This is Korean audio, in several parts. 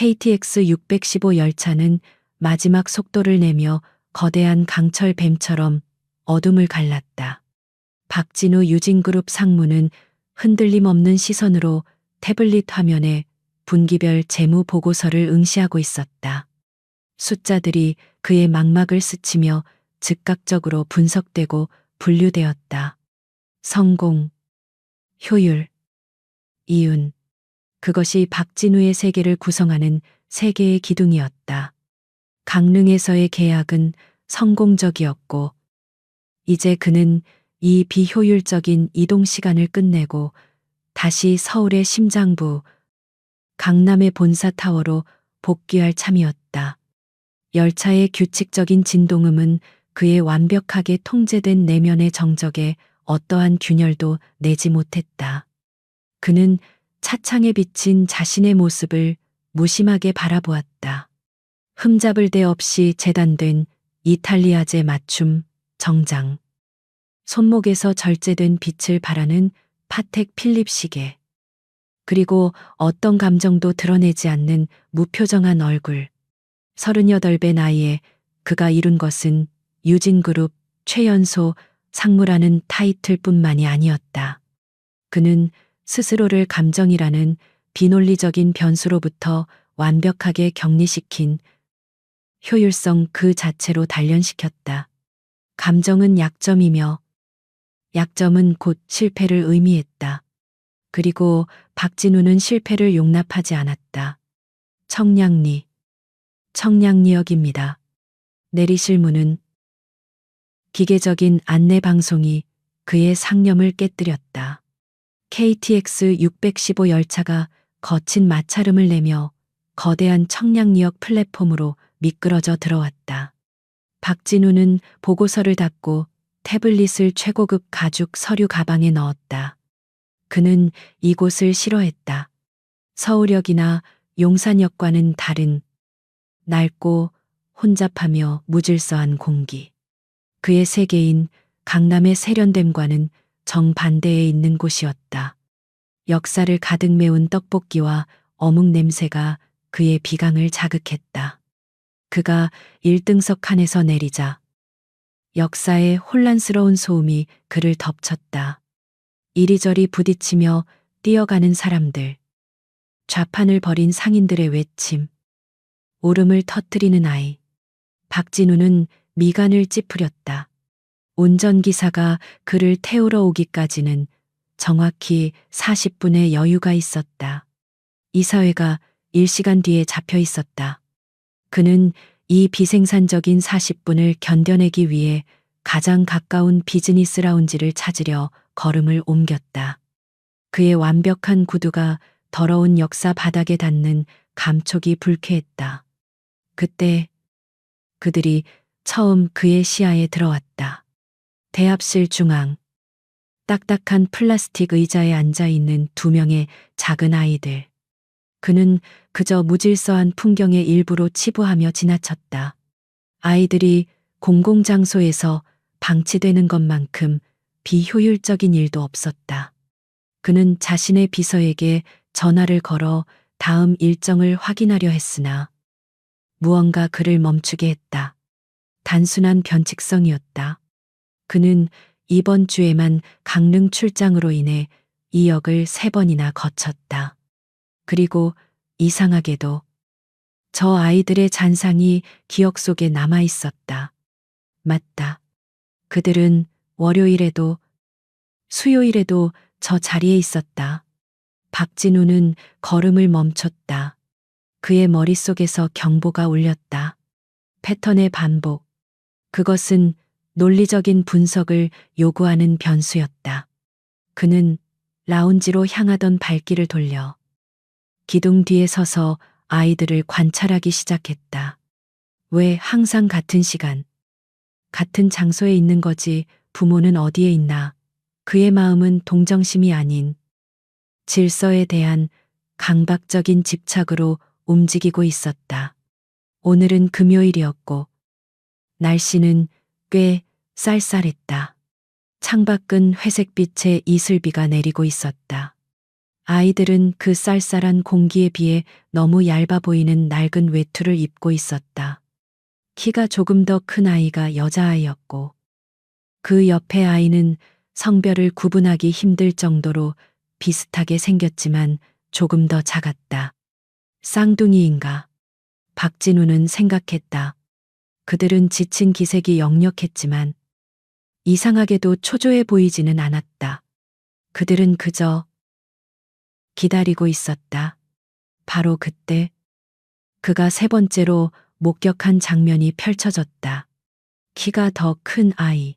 KTX 615 열차는 마지막 속도를 내며 거대한 강철 뱀처럼 어둠을 갈랐다. 박진우 유진그룹 상무는 흔들림 없는 시선으로 태블릿 화면에 분기별 재무 보고서를 응시하고 있었다. 숫자들이 그의 망막을 스치며 즉각적으로 분석되고 분류되었다. 성공, 효율, 이윤. 그것이 박진우의 세계를 구성하는 세 개의 기둥이었다. 강릉에서의 계약은 성공적이었고, 이제 그는 이 비효율적인 이동 시간을 끝내고 다시 서울의 심장부, 강남의 본사 타워로 복귀할 참이었다. 열차의 규칙적인 진동음은 그의 완벽하게 통제된 내면의 정적에 어떠한 균열도 내지 못했다. 그는 차창에 비친 자신의 모습을 무심하게 바라보았다. 흠잡을 데 없이 재단된 이탈리아제 맞춤 정장. 손목에서 절제된 빛을 발하는 파텍 필립 시계. 그리고 어떤 감정도 드러내지 않는 무표정한 얼굴. 38배 나이에 그가 이룬 것은 유진그룹 최연소 상무라는 타이틀뿐만이 아니었다. 그는 스스로를 감정이라는 비논리적인 변수로부터 완벽하게 격리시킨 효율성 그 자체로 단련시켰다. 감정은 약점이며 약점은 곧 실패를 의미했다. 그리고 박진우는 실패를 용납하지 않았다. 청량리역입니다. 내리실 문은 기계적인 안내 방송이 그의 상념을 깨뜨렸다. KTX 615 열차가 거친 마찰음을 내며 거대한 청량리역 플랫폼으로 미끄러져 들어왔다. 박진우는 보고서를 닫고 태블릿을 최고급 가죽 서류 가방에 넣었다. 그는 이곳을 싫어했다. 서울역이나 용산역과는 다른 낡고 혼잡하며 무질서한 공기. 그의 세계인 강남의 세련됨과는 정반대에 있는 곳이었다. 역사를 가득 메운 떡볶이와 어묵 냄새가 그의 비강을 자극했다. 그가 1등석 칸에서 내리자 역사의 혼란스러운 소음이 그를 덮쳤다. 이리저리 부딪히며 뛰어가는 사람들, 좌판을 벌인 상인들의 외침, 울음을 터뜨리는 아이. 박진우는 미간을 찌푸렸다. 운전기사가 그를 태우러 오기까지는 정확히 40분의 여유가 있었다. 이사회가 1시간 뒤에 잡혀 있었다. 그는 이 비생산적인 40분을 견뎌내기 위해 가장 가까운 비즈니스 라운지를 찾으려 걸음을 옮겼다. 그의 완벽한 구두가 더러운 역사 바닥에 닿는 감촉이 불쾌했다. 그때 그들이 처음 그의 시야에 들어왔다. 대합실 중앙, 딱딱한 플라스틱 의자에 앉아 있는 2명의 작은 아이들. 그는 그저 무질서한 풍경의 일부로 치부하며 지나쳤다. 아이들이 공공장소에서 방치되는 것만큼 비효율적인 일도 없었다. 그는 자신의 비서에게 전화를 걸어 다음 일정을 확인하려 했으나 무언가 그를 멈추게 했다. 단순한 변칙성이었다. 그는 이번 주에만 강릉 출장으로 인해 이 역을 3번이나 거쳤다. 그리고 이상하게도 저 아이들의 잔상이 기억 속에 남아 있었다. 맞다. 그들은 월요일에도 수요일에도 저 자리에 있었다. 박진우는 걸음을 멈췄다. 그의 머릿속에서 경보가 울렸다. 패턴의 반복. 그것은 논리적인 분석을 요구하는 변수였다. 그는 라운지로 향하던 발길을 돌려 기둥 뒤에 서서 아이들을 관찰하기 시작했다. 왜 항상 같은 시간, 같은 장소에 있는 거지 부모는 어디에 있나? 그의 마음은 동정심이 아닌 질서에 대한 강박적인 집착으로 움직이고 있었다. 오늘은 금요일이었고 날씨는 꽤 쌀쌀했다. 창밖은 회색빛의 이슬비가 내리고 있었다. 아이들은 그 쌀쌀한 공기에 비해 너무 얇아 보이는 낡은 외투를 입고 있었다. 키가 조금 더 큰 아이가 여자아이였고 그 옆에 아이는 성별을 구분하기 힘들 정도로 비슷하게 생겼지만 조금 더 작았다. 쌍둥이인가? 박진우는 생각했다. 그들은 지친 기색이 역력했지만 이상하게도 초조해 보이지는 않았다. 그들은 그저 기다리고 있었다. 바로 그때 그가 세 번째로 목격한 장면이 펼쳐졌다. 키가 더 큰 아이.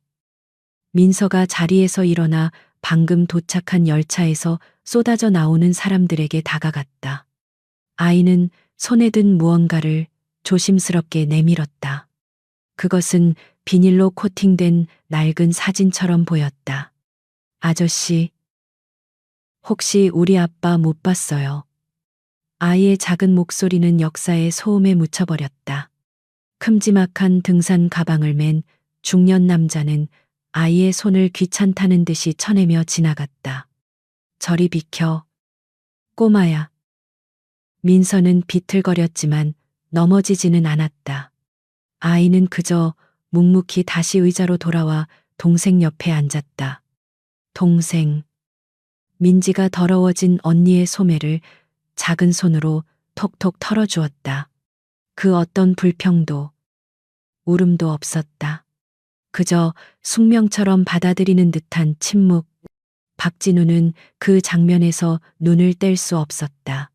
민서가 자리에서 일어나 방금 도착한 열차에서 쏟아져 나오는 사람들에게 다가갔다. 아이는 손에 든 무언가를 조심스럽게 내밀었다. 그것은 비닐로 코팅된 낡은 사진처럼 보였다. 아저씨, 혹시 우리 아빠 못 봤어요? 아이의 작은 목소리는 역사의 소음에 묻혀버렸다. 큼지막한 등산 가방을 맨 중년 남자는 아이의 손을 귀찮다는 듯이 쳐내며 지나갔다. 저리 비켜. 꼬마야. 민서는 비틀거렸지만 넘어지지는 않았다. 아이는 그저 묵묵히 다시 의자로 돌아와 동생 옆에 앉았다. 동생. 민지가 더러워진 언니의 소매를 작은 손으로 톡톡 털어주었다. 그 어떤 불평도, 울음도 없었다. 그저 숙명처럼 받아들이는 듯한 침묵. 박진우는 그 장면에서 눈을 뗄 수 없었다.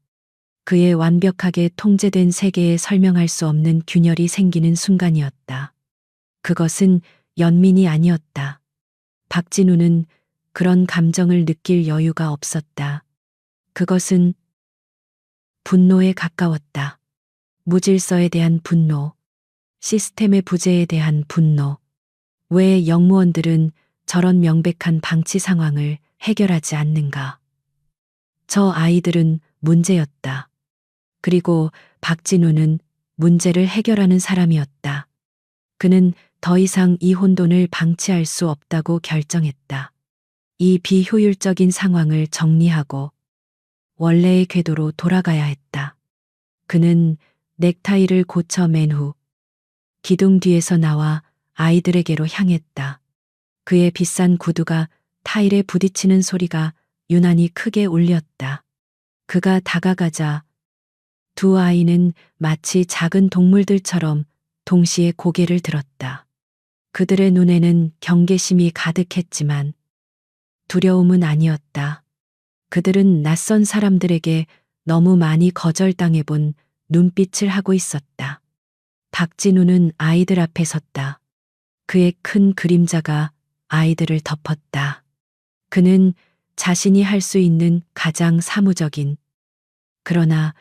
그의 완벽하게 통제된 세계에 설명할 수 없는 균열이 생기는 순간이었다. 그것은 연민이 아니었다. 박진우는 그런 감정을 느낄 여유가 없었다. 그것은 분노에 가까웠다. 무질서에 대한 분노, 시스템의 부재에 대한 분노. 왜 영무원들은 저런 명백한 방치 상황을 해결하지 않는가? 저 아이들은 문제였다. 그리고 박진우는 문제를 해결하는 사람이었다. 그는 더 이상 이 혼돈을 방치할 수 없다고 결정했다. 이 비효율적인 상황을 정리하고 원래의 궤도로 돌아가야 했다. 그는 넥타이를 고쳐 맨 후 기둥 뒤에서 나와 아이들에게로 향했다. 그의 비싼 구두가 타일에 부딪히는 소리가 유난히 크게 울렸다. 그가 다가가자 두 아이는 마치 작은 동물들처럼 동시에 고개를 들었다. 그들의 눈에는 경계심이 가득했지만 두려움은 아니었다. 그들은 낯선 사람들에게 너무 많이 거절당해 본 눈빛을 하고 있었다. 박진우는 아이들 앞에 섰다. 그의 큰 그림자가 아이들을 덮었다. 그는 자신이 할 수 있는 가장 사무적인, 그러나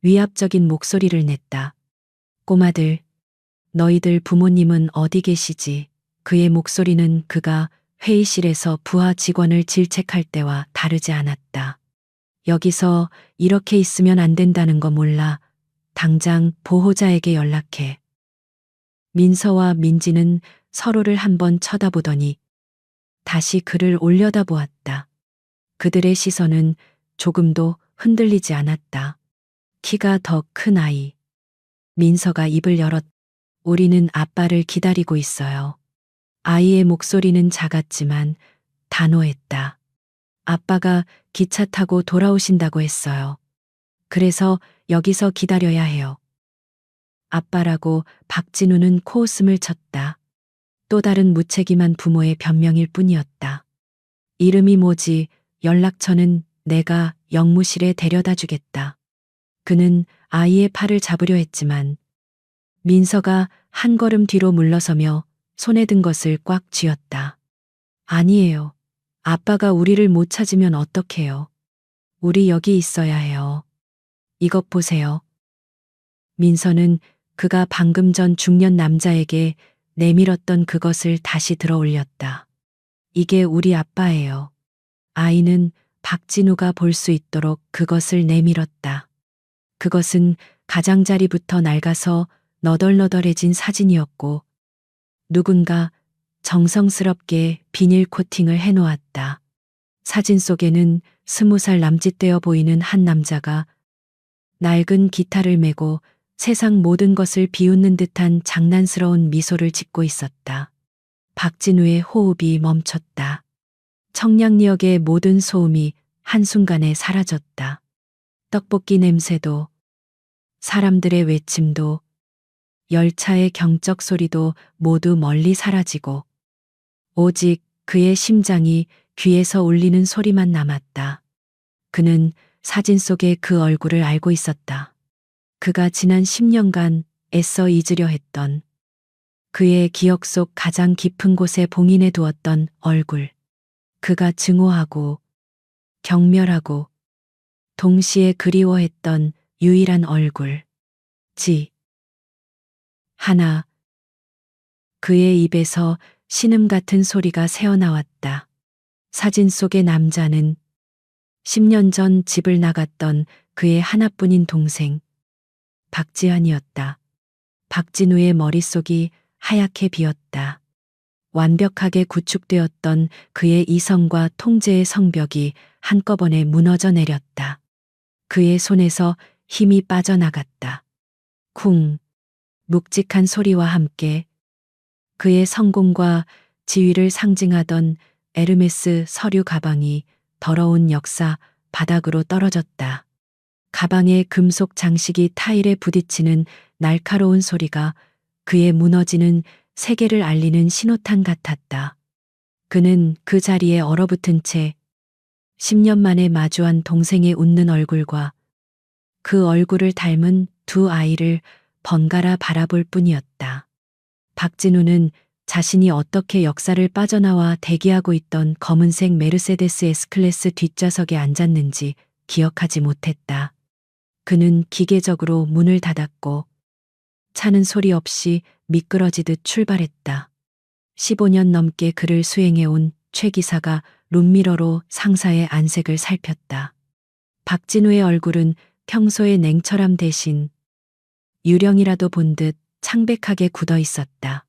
위압적인 목소리를 냈다. 꼬마들, 너희들 부모님은 어디 계시지? 그의 목소리는 그가 회의실에서 부하 직원을 질책할 때와 다르지 않았다. 여기서 이렇게 있으면 안 된다는 거 몰라. 당장 보호자에게 연락해. 민서와 민지는 서로를 한번 쳐다보더니 다시 그를 올려다보았다. 그들의 시선은 조금도 흔들리지 않았다. 키가 더 큰 아이. 민서가 입을 열었. 우리는 아빠를 기다리고 있어요. 아이의 목소리는 작았지만 단호했다. 아빠가 기차 타고 돌아오신다고 했어요. 그래서 여기서 기다려야 해요. 아빠라고 박진우는 코웃음을 쳤다. 또 다른 무책임한 부모의 변명일 뿐이었다. 이름이 뭐지? 연락처는 내가 영무실에 데려다 주겠다. 그는 아이의 팔을 잡으려 했지만 민서가 한 걸음 뒤로 물러서며 손에 든 것을 꽉 쥐었다. 아니에요. 아빠가 우리를 못 찾으면 어떡해요. 우리 여기 있어야 해요. 이것 보세요. 민서는 그가 방금 전 중년 남자에게 내밀었던 그것을 다시 들어 올렸다. 이게 우리 아빠예요. 아이는 박진우가 볼 수 있도록 그것을 내밀었다. 그것은 가장자리부터 낡아서 너덜너덜해진 사진이었고 누군가 정성스럽게 비닐 코팅을 해놓았다. 사진 속에는 20살 남짓되어 보이는 한 남자가 낡은 기타를 메고 세상 모든 것을 비웃는 듯한 장난스러운 미소를 짓고 있었다. 박진우의 호흡이 멈췄다. 청량리역의 모든 소음이 한순간에 사라졌다. 떡볶이 냄새도, 사람들의 외침도, 열차의 경적 소리도 모두 멀리 사라지고 오직 그의 심장이 귀에서 울리는 소리만 남았다. 그는 사진 속의 그 얼굴을 알고 있었다. 그가 지난 10년간 애써 잊으려 했던, 그의 기억 속 가장 깊은 곳에 봉인해 두었던 얼굴. 그가 증오하고 경멸하고 동시에 그리워했던 유일한 얼굴. 하나. 그의 입에서 신음 같은 소리가 새어나왔다. 사진 속의 남자는 10년 전 집을 나갔던 그의 하나뿐인 동생, 박지한이었다. 박진우의 머릿속이 하얗게 비었다. 완벽하게 구축되었던 그의 이성과 통제의 성벽이 한꺼번에 무너져 내렸다. 그의 손에서 힘이 빠져나갔다. 쿵. 묵직한 소리와 함께 그의 성공과 지위를 상징하던 에르메스 서류 가방이 더러운 역사 바닥으로 떨어졌다. 가방의 금속 장식이 타일에 부딪히는 날카로운 소리가 그의 무너지는 세계를 알리는 신호탄 같았다. 그는 그 자리에 얼어붙은 채 10년 만에 마주한 동생의 웃는 얼굴과 그 얼굴을 닮은 두 아이를 번갈아 바라볼 뿐이었다. 박진우는 자신이 어떻게 역사를 빠져나와 대기하고 있던 검은색 메르세데스 S클래스 뒷좌석에 앉았는지 기억하지 못했다. 그는 기계적으로 문을 닫았고 차는 소리 없이 미끄러지듯 출발했다. 15년 넘게 그를 수행해온 최 기사가 룸미러로 상사의 안색을 살폈다. 박진우의 얼굴은 평소의 냉철함 대신 유령이라도 본 듯 창백하게 굳어 있었다.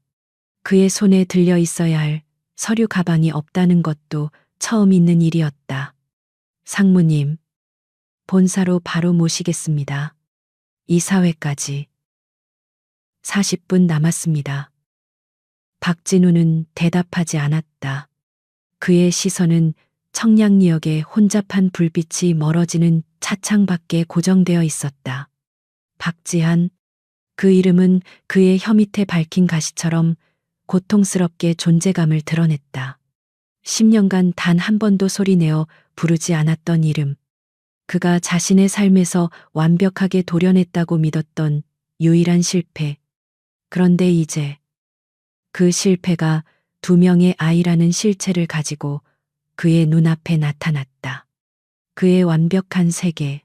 그의 손에 들려 있어야 할 서류 가방이 없다는 것도 처음 있는 일이었다. 상무님, 본사로 바로 모시겠습니다. 이사회까지 40분 남았습니다. 박진우는 대답하지 않았다. 그의 시선은 청량리역의 혼잡한 불빛이 멀어지는 차창 밖에 고정되어 있었다. 박지한, 그 이름은 그의 혀 밑에 밝힌 가시처럼 고통스럽게 존재감을 드러냈다. 10년간 단 한 번도 소리내어 부르지 않았던 이름. 그가 자신의 삶에서 완벽하게 도려냈다고 믿었던 유일한 실패. 그런데 이제 그 실패가 두 명의 아이라는 실체를 가지고 그의 눈앞에 나타났다. 그의 완벽한 세계.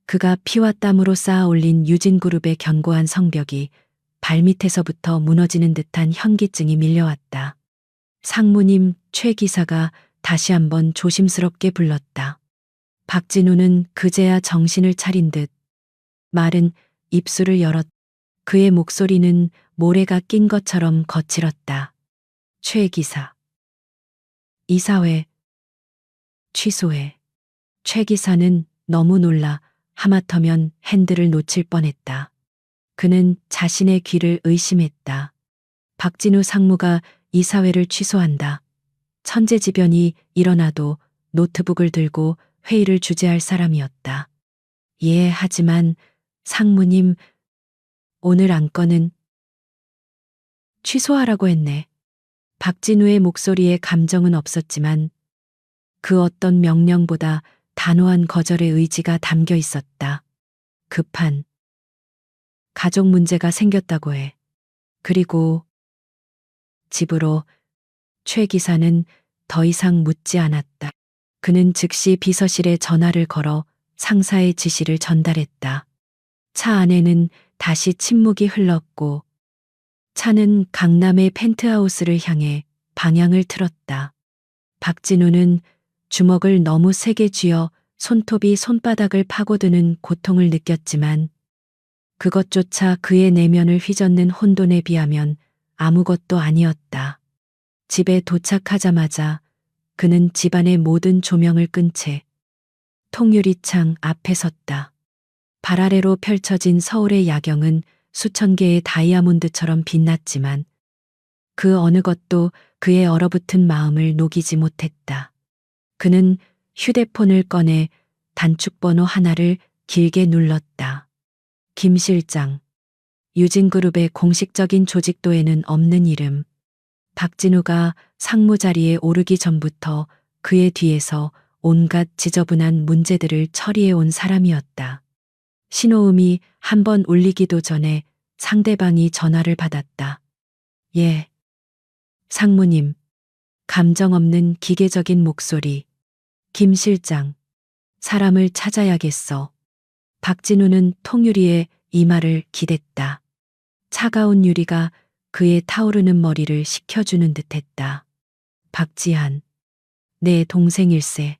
그가 피와 땀으로 쌓아 올린 유진그룹의 견고한 성벽이 발밑에서부터 무너지는 듯한 현기증이 밀려왔다. 상무님, 최 기사가 다시 한번 조심스럽게 불렀다. 박진우는 그제야 정신을 차린 듯 마른 입술을 열었. 그의 목소리는 모래가 낀 것처럼 거칠었다. 최 기사. 이사회 취소해. 최 기사는 너무 놀라 하마터면 핸들을 놓칠 뻔했다. 그는 자신의 귀를 의심했다. 박진우 상무가 이사회를 취소한다. 천재지변이 일어나도 노트북을 들고 회의를 주재할 사람이었다. 예, 하지만 상무님, 오늘 안건은 취소하라고 했네. 박진우의 목소리에 감정은 없었지만 그 어떤 명령보다 단호한 거절의 의지가 담겨 있었다. 급한 가족 문제가 생겼다고 해. 그리고 집으로. 최 기사는 더 이상 묻지 않았다. 그는 즉시 비서실에 전화를 걸어 상사의 지시를 전달했다. 차 안에는 다시 침묵이 흘렀고 차는 강남의 펜트하우스를 향해 방향을 틀었다. 박진우는 주먹을 너무 세게 쥐어 손톱이 손바닥을 파고드는 고통을 느꼈지만 그것조차 그의 내면을 휘젓는 혼돈에 비하면 아무것도 아니었다. 집에 도착하자마자 그는 집안의 모든 조명을 끈 채 통유리창 앞에 섰다. 발 아래로 펼쳐진 서울의 야경은 수천 개의 다이아몬드처럼 빛났지만 그 어느 것도 그의 얼어붙은 마음을 녹이지 못했다. 그는 휴대폰을 꺼내 단축번호 하나를 길게 눌렀다. 김 실장. 유진그룹의 공식적인 조직도에는 없는 이름. 박진우가 상무 자리에 오르기 전부터 그의 뒤에서 온갖 지저분한 문제들을 처리해 온 사람이었다. 신호음이 한 번 울리기도 전에 상대방이 전화를 받았다. 예. 상무님. 감정 없는 기계적인 목소리. 김 실장. 사람을 찾아야겠어. 박진우는 통유리에 이마를 기댔다. 차가운 유리가 그의 타오르는 머리를 식혀주는 듯했다. 박지한. 내 동생일세.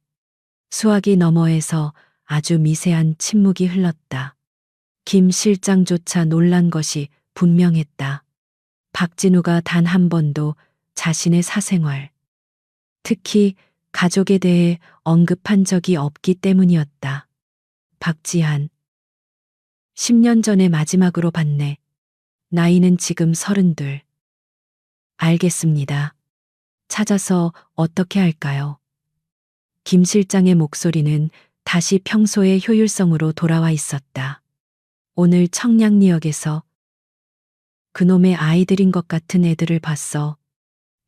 수화기 너머에서 아주 미세한 침묵이 흘렀다. 김 실장조차 놀란 것이 분명했다. 박진우가 단 한 번도 자신의 사생활, 특히 가족에 대해 언급한 적이 없기 때문이었다. 박지한. 10년 전에 마지막으로 봤네. 나이는 지금 32. 알겠습니다. 찾아서 어떻게 할까요? 김 실장의 목소리는 다시 평소의 효율성으로 돌아와 있었다. 오늘 청량리역에서 그놈의 아이들인 것 같은 애들을 봤어.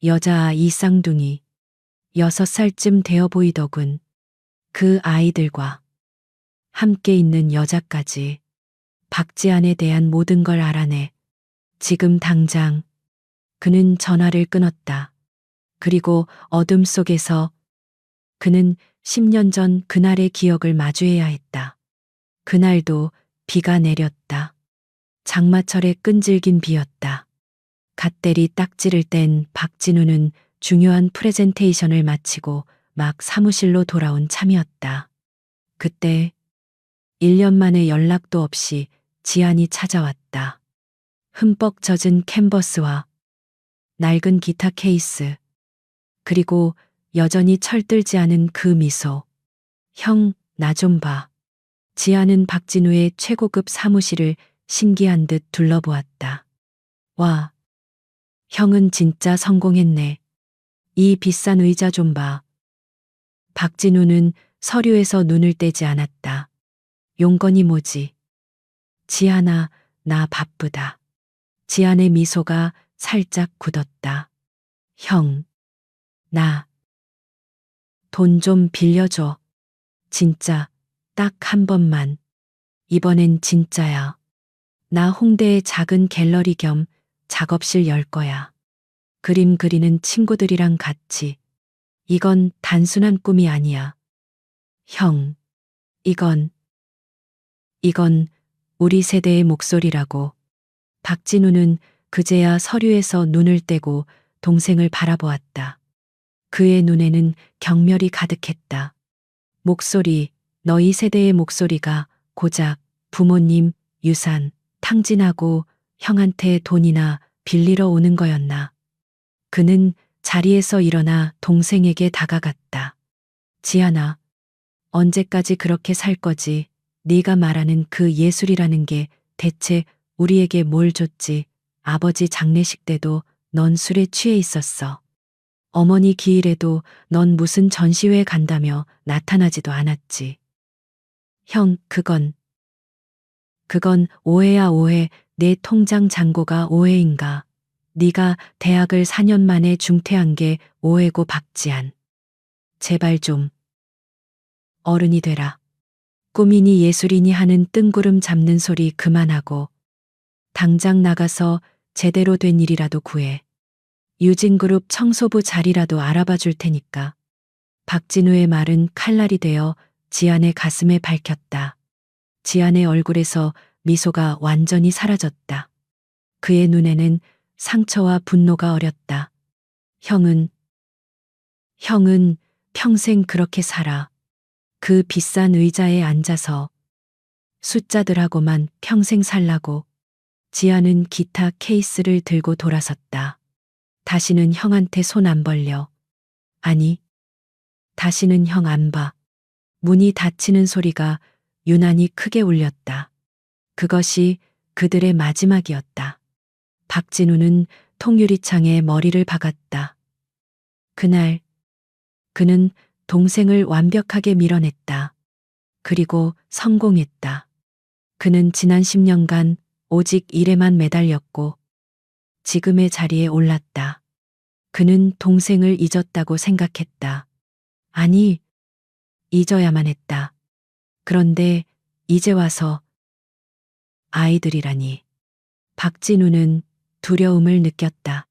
여자 이 쌍둥이. 6살쯤 되어 보이더군. 그 아이들과 함께 있는 여자까지. 박지한에 대한 모든 걸 알아내. 지금 당장. 그는 전화를 끊었다. 그리고 어둠 속에서 그는 10년 전 그날의 기억을 마주해야 했다. 그날도 비가 내렸다. 장마철의 끈질긴 비였다. 갓대리 딱지를 뗀 박진우는 중요한 프레젠테이션을 마치고 막 사무실로 돌아온 참이었다. 그때 1년 만에 연락도 없이 지안이 찾아왔다. 흠뻑 젖은 캔버스와 낡은 기타 케이스, 그리고 여전히 철들지 않은 그 미소. 형, 나 좀 봐. 지안은 박진우의 최고급 사무실을 신기한 듯 둘러보았다. 와, 형은 진짜 성공했네. 이 비싼 의자 좀 봐. 박진우는 서류에서 눈을 떼지 않았다. 용건이 뭐지? 지안아, 나 바쁘다. 지안의 미소가 살짝 굳었다. 형, 나 돈 좀 빌려줘. 진짜 딱 한 번만. 이번엔 진짜야. 나 홍대의 작은 갤러리 겸 작업실 열 거야. 그림 그리는 친구들이랑 같이. 이건 단순한 꿈이 아니야. 형, 이건 우리 세대의 목소리라고. 박진우는 그제야 서류에서 눈을 떼고 동생을 바라보았다. 그의 눈에는 경멸이 가득했다. 목소리, 너희 세대의 목소리가 고작 부모님, 유산, 탕진하고 형한테 돈이나 빌리러 오는 거였나. 그는 자리에서 일어나 동생에게 다가갔다. 지안아, 언제까지 그렇게 살 거지? 네가 말하는 그 예술이라는 게 대체 우리에게 뭘 줬지? 아버지 장례식 때도 넌 술에 취해 있었어. 어머니 기일에도 넌 무슨 전시회 간다며 나타나지도 않았지. 형, 그건 오해야 오해. 내 통장 잔고가 오해인가? 네가 대학을 4년 만에 중퇴한 게 오해고 박지한. 제발 좀 어른이 되라. 꿈이니 예술이니 하는 뜬구름 잡는 소리 그만하고 당장 나가서 제대로 된 일이라도 구해. 유진그룹 청소부 자리라도 알아봐 줄 테니까. 박진우의 말은 칼날이 되어 지안의 가슴에 밝혔다. 지안의 얼굴에서 미소가 완전히 사라졌다. 그의 눈에는 상처와 분노가 어렸다. 형은 평생 그렇게 살아. 그 비싼 의자에 앉아서 숫자들하고만 평생 살라고. 지안은 기타 케이스를 들고 돌아섰다. 다시는 형한테 손 안 벌려. 아니, 다시는 형 안 봐. 문이 닫히는 소리가 유난히 크게 울렸다. 그것이 그들의 마지막이었다. 박진우는 통유리창에 머리를 박았다. 그날 그는 동생을 완벽하게 밀어냈다. 그리고 성공했다. 그는 지난 10년간 오직 일에만 매달렸고 지금의 자리에 올랐다. 그는 동생을 잊었다고 생각했다. 아니, 잊어야만 했다. 그런데 이제 와서 아이들이라니. 박진우는 두려움을 느꼈다.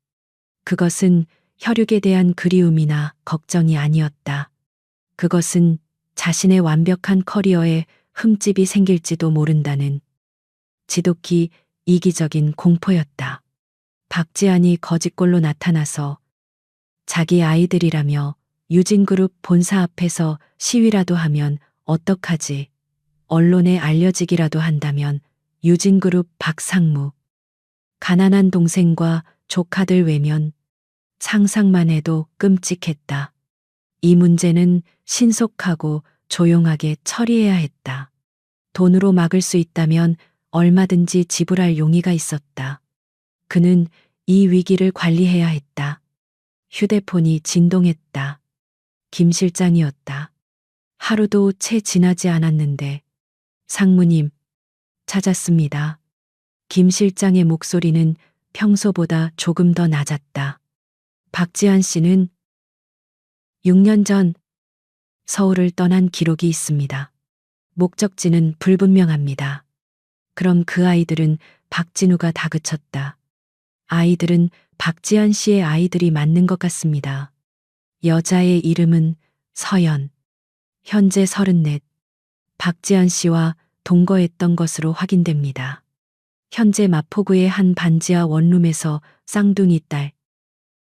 그것은 혈육에 대한 그리움이나 걱정이 아니었다. 그것은 자신의 완벽한 커리어에 흠집이 생길지도 모른다는 지독히 이기적인 공포였다. 박지한이 거짓골로 나타나서 자기 아이들이라며 유진그룹 본사 앞에서 시위라도 하면 어떡하지? 언론에 알려지기라도 한다면 유진그룹 박상무. 가난한 동생과 조카들 외면 상상만 해도 끔찍했다. 이 문제는 신속하고 조용하게 처리해야 했다. 돈으로 막을 수 있다면 얼마든지 지불할 용의가 있었다. 그는 이 위기를 관리해야 했다. 휴대폰이 진동했다. 김 실장이었다. 하루도 채 지나지 않았는데 상무님, 찾았습니다. 김 실장의 목소리는 평소보다 조금 더 낮았다. 박지한 씨는 6년 전 서울을 떠난 기록이 있습니다. 목적지는 불분명합니다. 그럼 그 아이들은 박진우가 다그쳤다. 아이들은 박지한 씨의 아이들이 맞는 것 같습니다. 여자의 이름은 서연. 현재 34. 박지한 씨와 동거했던 것으로 확인됩니다. 현재 마포구의 한 반지하 원룸에서 쌍둥이 딸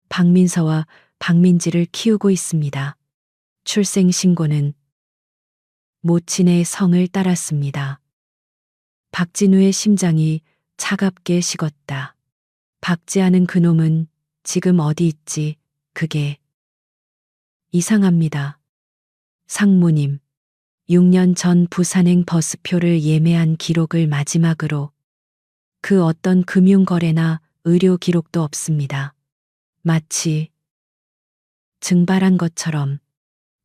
박민서와 박민지를 키우고 있습니다. 출생 신고는 모친의 성을 따랐습니다. 박진우의 심장이 차갑게 식었다. 박지하는 그놈은 지금 어디 있지? 그게 이상합니다. 상무님, 6년 전 부산행 버스표를 예매한 기록을 마지막으로 그 어떤 금융거래나 의료 기록도 없습니다. 마치 증발한 것처럼.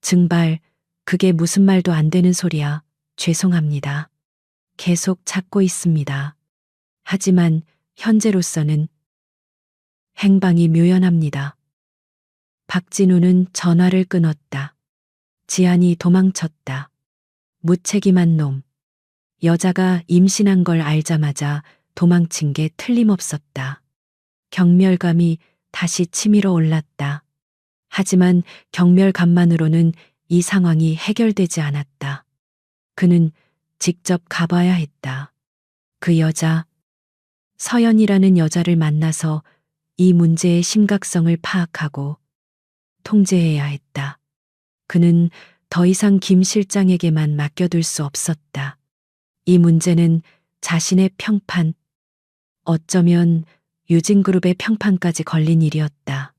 증발, 그게 무슨 말도 안 되는 소리야. 죄송합니다. 계속 찾고 있습니다. 하지만 현재로서는 행방이 묘연합니다. 박진우는 전화를 끊었다. 지한이 도망쳤다. 무책임한 놈. 여자가 임신한 걸 알자마자 도망친 게 틀림없었다. 경멸감이 다시 치밀어 올랐다. 하지만 경멸감만으로는 이 상황이 해결되지 않았다. 그는 직접 가봐야 했다. 그 여자, 서연이라는 여자를 만나서 이 문제의 심각성을 파악하고 통제해야 했다. 그는 더 이상 김 실장에게만 맡겨둘 수 없었다. 이 문제는 자신의 평판, 어쩌면 유진그룹의 평판까지 걸린 일이었다.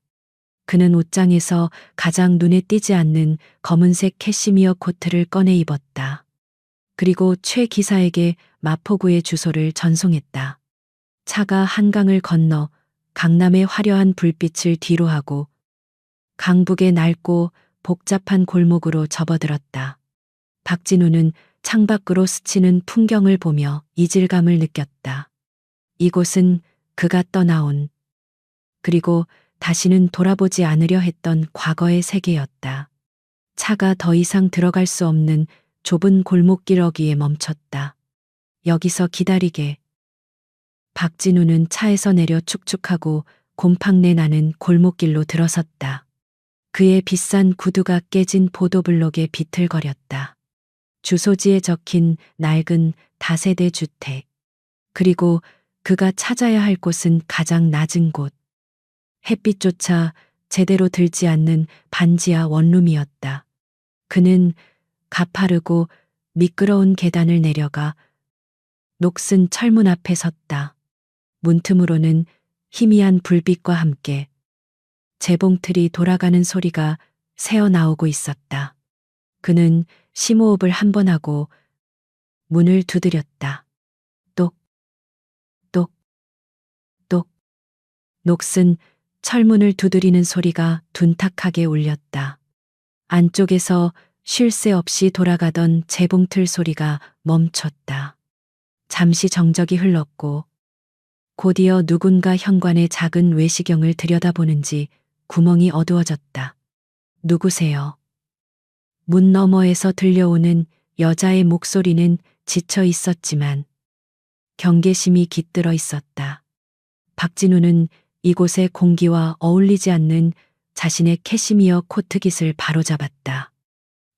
그는 옷장에서 가장 눈에 띄지 않는 검은색 캐시미어 코트를 꺼내 입었다. 그리고 최 기사에게 마포구의 주소를 전송했다. 차가 한강을 건너 강남의 화려한 불빛을 뒤로하고 강북의 낡고 복잡한 골목으로 접어들었다. 박진우는 창밖으로 스치는 풍경을 보며 이질감을 느꼈다. 이곳은 그가 떠나온, 그리고 다시는 돌아보지 않으려 했던 과거의 세계였다. 차가 더 이상 들어갈 수 없는 좁은 골목길 어귀에 멈췄다. 여기서 기다리게. 박진우는 차에서 내려 축축하고 곰팡내 나는 골목길로 들어섰다. 그의 비싼 구두가 깨진 보도블록에 비틀거렸다. 주소지에 적힌 낡은 다세대 주택. 그리고 그가 찾아야 할 곳은 가장 낮은 곳. 햇빛조차 제대로 들지 않는 반지하 원룸이었다. 그는 가파르고 미끄러운 계단을 내려가 녹슨 철문 앞에 섰다. 문틈으로는 희미한 불빛과 함께 재봉틀이 돌아가는 소리가 새어 나오고 있었다. 그는 심호흡을 한 번 하고 문을 두드렸다. 똑, 똑, 똑. 녹슨 철문을 두드리는 소리가 둔탁하게 울렸다. 안쪽에서 쉴 새 없이 돌아가던 재봉틀 소리가 멈췄다. 잠시 정적이 흘렀고 곧이어 누군가 현관의 작은 외시경을 들여다보는지 구멍이 어두워졌다. 누구세요? 문 너머에서 들려오는 여자의 목소리는 지쳐 있었지만 경계심이 깃들어 있었다. 박진우는 이곳의 공기와 어울리지 않는 자신의 캐시미어 코트깃을 바로잡았다.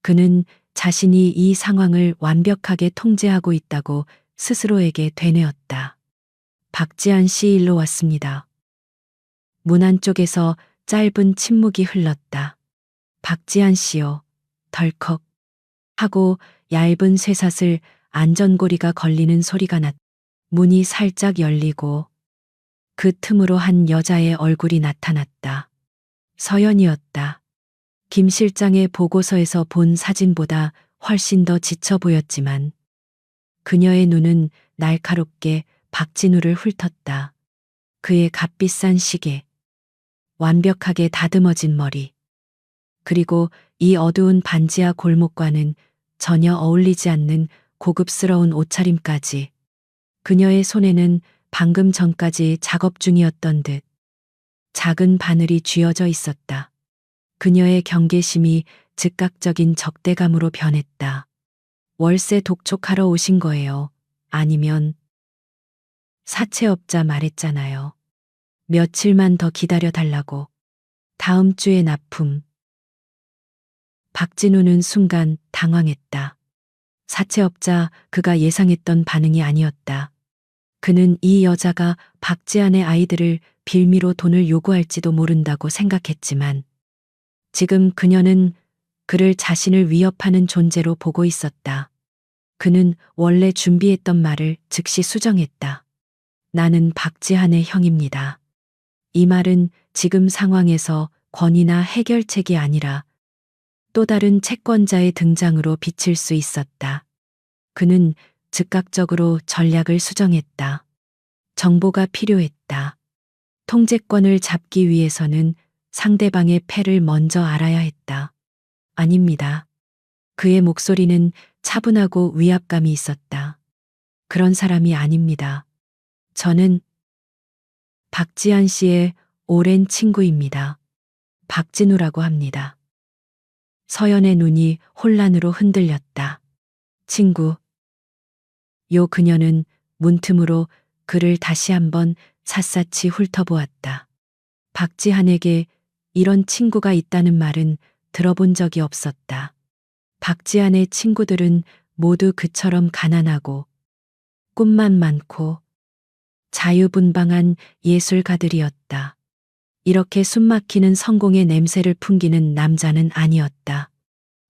그는 자신이 이 상황을 완벽하게 통제하고 있다고 스스로에게 되뇌었다. 박지한 씨 일로 왔습니다. 문 안쪽에서 짧은 침묵이 흘렀다. 박지한 씨요. 덜컥 하고 얇은 쇠사슬 안전고리가 걸리는 소리가 났다. 문이 살짝 열리고 그 틈으로 한 여자의 얼굴이 나타났다. 서연이었다. 김 실장의 보고서에서 본 사진보다 훨씬 더 지쳐 보였지만 그녀의 눈은 날카롭게 박진우를 훑었다. 그의 값비싼 시계, 완벽하게 다듬어진 머리, 그리고 이 어두운 반지하 골목과는 전혀 어울리지 않는 고급스러운 옷차림까지. 그녀의 손에는 방금 전까지 작업 중이었던 듯 작은 바늘이 쥐어져 있었다. 그녀의 경계심이 즉각적인 적대감으로 변했다. 월세 독촉하러 오신 거예요. 아니면 사채업자 말했잖아요. 며칠만 더 기다려 달라고. 다음 주에 납품. 박진우는 순간 당황했다. 사채업자, 그가 예상했던 반응이 아니었다. 그는 이 여자가 박지한의 아이들을 빌미로 돈을 요구할지도 모른다고 생각했지만 지금 그녀는 그를 자신을 위협하는 존재로 보고 있었다. 그는 원래 준비했던 말을 즉시 수정했다. 나는 박지한의 형입니다. 이 말은 지금 상황에서 권위나 해결책이 아니라 또 다른 채권자의 등장으로 비칠 수 있었다. 그는 즉각적으로 전략을 수정했다. 정보가 필요했다. 통제권을 잡기 위해서는 상대방의 패를 먼저 알아야 했다. 아닙니다. 그의 목소리는 차분하고 위압감이 있었다. 그런 사람이 아닙니다. 저는 박지한 씨의 오랜 친구입니다. 박진우라고 합니다. 서연의 눈이 혼란으로 흔들렸다. 친구. 요 그녀는 문틈으로 그를 다시 한번 샅샅이 훑어보았다. 박지한에게 이런 친구가 있다는 말은 들어본 적이 없었다. 박지한의 친구들은 모두 그처럼 가난하고 꿈만 많고 자유분방한 예술가들이었다. 이렇게 숨막히는 성공의 냄새를 풍기는 남자는 아니었다.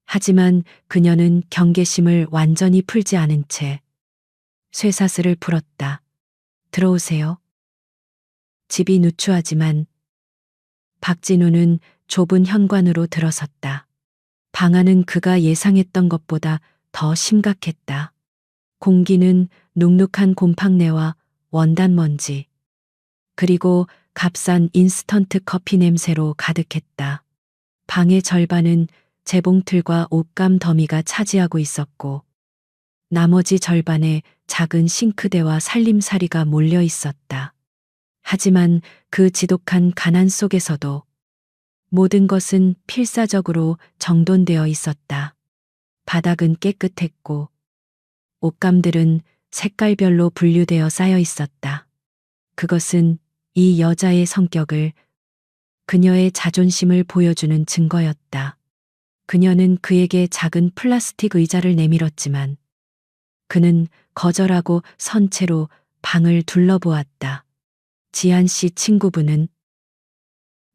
하지만 그녀는 경계심을 완전히 풀지 않은 채 쇠사슬을 풀었다. 들어오세요. 집이 누추하지만 박진우는 좁은 현관으로 들어섰다. 방 안은 그가 예상했던 것보다 더 심각했다. 공기는 눅눅한 곰팡내와 원단 먼지, 그리고 값싼 인스턴트 커피 냄새로 가득했다. 방의 절반은 재봉틀과 옷감 더미가 차지하고 있었고 나머지 절반에 작은 싱크대와 살림살이가 몰려 있었다. 하지만 그 지독한 가난 속에서도 모든 것은 필사적으로 정돈되어 있었다. 바닥은 깨끗했고 옷감들은 색깔별로 분류되어 쌓여 있었다. 그것은 이 여자의 성격을, 그녀의 자존심을 보여주는 증거였다. 그녀는 그에게 작은 플라스틱 의자를 내밀었지만 그는 거절하고 선 채로 방을 둘러보았다. 지한 씨 친구분은?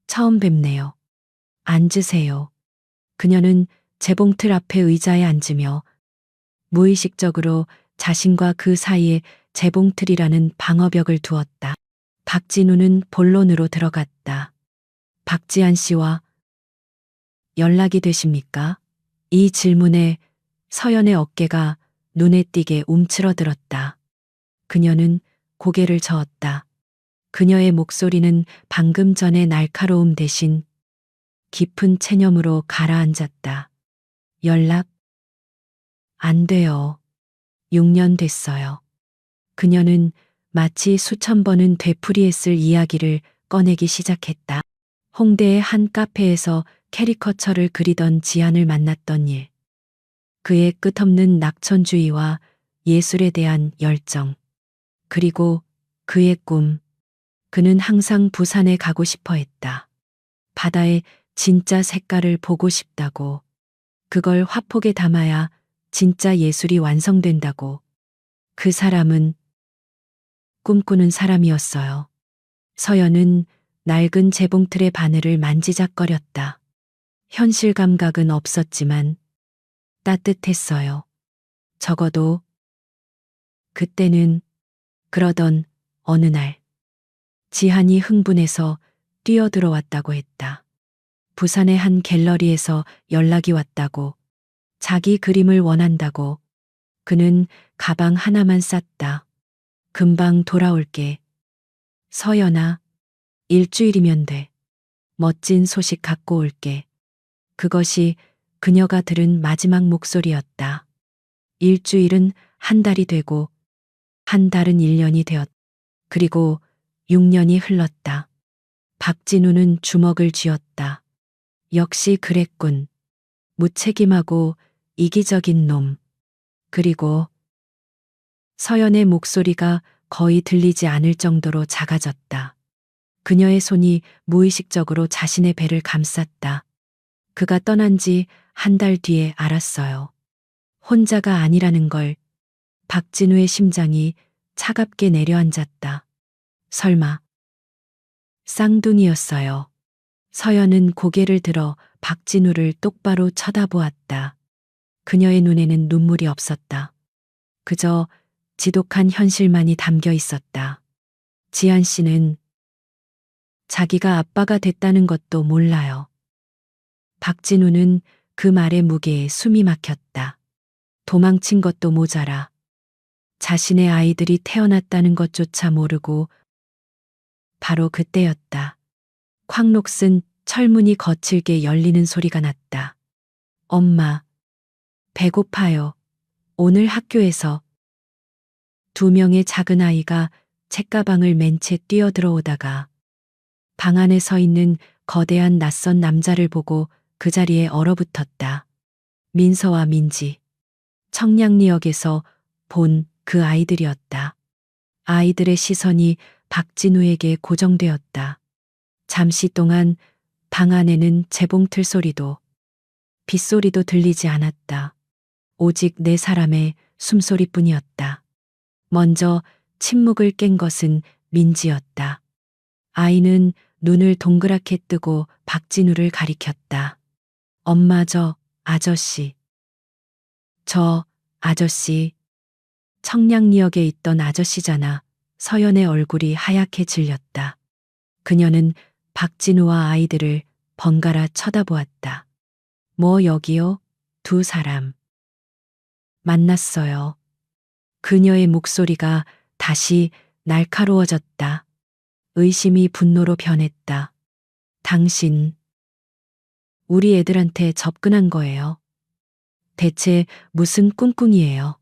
처음 뵙네요. 앉으세요. 그녀는 재봉틀 앞에 의자에 앉으며 무의식적으로 자신과 그 사이에 재봉틀이라는 방어벽을 두었다. 박진우는 본론으로 들어갔다. 박지한 씨와 연락이 되십니까? 이 질문에 서연의 어깨가 눈에 띄게 움츠러들었다. 그녀는 고개를 저었다. 그녀의 목소리는 방금 전의 날카로움 대신 깊은 체념으로 가라앉았다. 연락? 안 돼요. 6년 됐어요. 그녀는 마치 수천 번은 되풀이했을 이야기를 꺼내기 시작했다. 홍대의 한 카페에서 캐리커처를 그리던 지안을 만났던 일. 그의 끝없는 낙천주의와 예술에 대한 열정. 그리고 그의 꿈. 그는 항상 부산에 가고 싶어 했다. 바다의 진짜 색깔을 보고 싶다고. 그걸 화폭에 담아야 진짜 예술이 완성된다고. 그 사람은 꿈꾸는 사람이었어요. 서연은 낡은 재봉틀의 바늘을 만지작거렸다. 현실 감각은 없었지만 따뜻했어요. 적어도 그때는. 그러던 어느 날 지한이 흥분해서 뛰어들어왔다고 했다. 부산의 한 갤러리에서 연락이 왔다고. 자기 그림을 원한다고. 그는 가방 하나만 쌌다. 금방 돌아올게. 서연아, 일주일이면 돼. 멋진 소식 갖고 올게. 그것이 그녀가 들은 마지막 목소리였다. 일주일은 한 달이 되고, 한 달은 1년이 되었다. 그리고 6년이 흘렀다. 박진우는 주먹을 쥐었다. 역시 그랬군. 무책임하고 이기적인 놈. 그리고 서연의 목소리가 거의 들리지 않을 정도로 작아졌다. 그녀의 손이 무의식적으로 자신의 배를 감쌌다. 그가 떠난 지 한 달 뒤에 알았어요. 혼자가 아니라는 걸. 박진우의 심장이 차갑게 내려앉았다. 설마 쌍둥이였어요. 서연은 고개를 들어 박진우를 똑바로 쳐다보았다. 그녀의 눈에는 눈물이 없었다. 그저 지독한 현실만이 담겨 있었다. 지한 씨는 자기가 아빠가 됐다는 것도 몰라요. 박진우는 그 말의 무게에 숨이 막혔다. 도망친 것도 모자라 자신의 아이들이 태어났다는 것조차 모르고. 바로 그때였다. 콱 녹슨 철문이 거칠게 열리는 소리가 났다. 엄마, 배고파요. 오늘 학교에서 2명의 작은 아이가 책가방을 맨 채 뛰어들어오다가 방 안에 서 있는 거대한 낯선 남자를 보고 그 자리에 얼어붙었다. 민서와 민지. 청량리역에서 본 그 아이들이었다. 아이들의 시선이 박진우에게 고정되었다. 잠시 동안 방 안에는 재봉틀 소리도 빗소리도 들리지 않았다. 오직 네 사람의 숨소리뿐이었다. 먼저 침묵을 깬 것은 민지였다. 아이는 눈을 동그랗게 뜨고 박진우를 가리켰다. 엄마, 저 아저씨. 저 아저씨. 청량리역에 있던 아저씨잖아. 서연의 얼굴이 하얗게 질렸다. 그녀는 박진우와 아이들을 번갈아 쳐다보았다. 뭐 여기요? 2사람. 만났어요. 그녀의 목소리가 다시 날카로워졌다. 의심이 분노로 변했다. 당신, 우리 애들한테 접근한 거예요. 대체 무슨 꿍꿍이에요?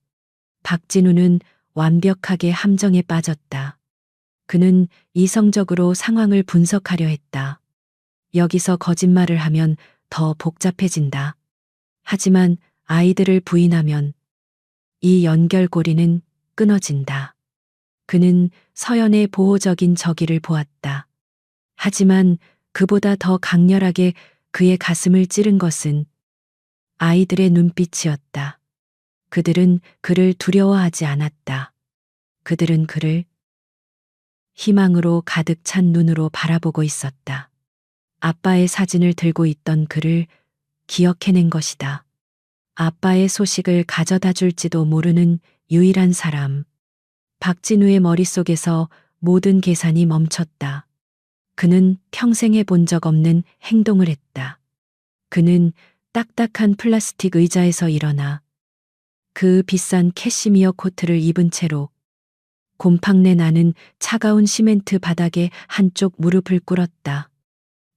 박진우는 완벽하게 함정에 빠졌다. 그는 이성적으로 상황을 분석하려 했다. 여기서 거짓말을 하면 더 복잡해진다. 하지만 아이들을 부인하면 이 연결고리는 끊어진다. 그는 서연의 보호적인 저기를 보았다. 하지만 그보다 더 강렬하게 그의 가슴을 찌른 것은 아이들의 눈빛이었다. 그들은 그를 두려워하지 않았다. 그들은 그를 희망으로 가득 찬 눈으로 바라보고 있었다. 아빠의 사진을 들고 있던 그를 기억해낸 것이다. 아빠의 소식을 가져다 줄지도 모르는 유일한 사람. 박진우의 머릿속에서 모든 계산이 멈췄다. 그는 평생 해본 적 없는 행동을 했다. 그는 딱딱한 플라스틱 의자에서 일어나 그 비싼 캐시미어 코트를 입은 채로 곰팡내 나는 차가운 시멘트 바닥에 한쪽 무릎을 꿇었다.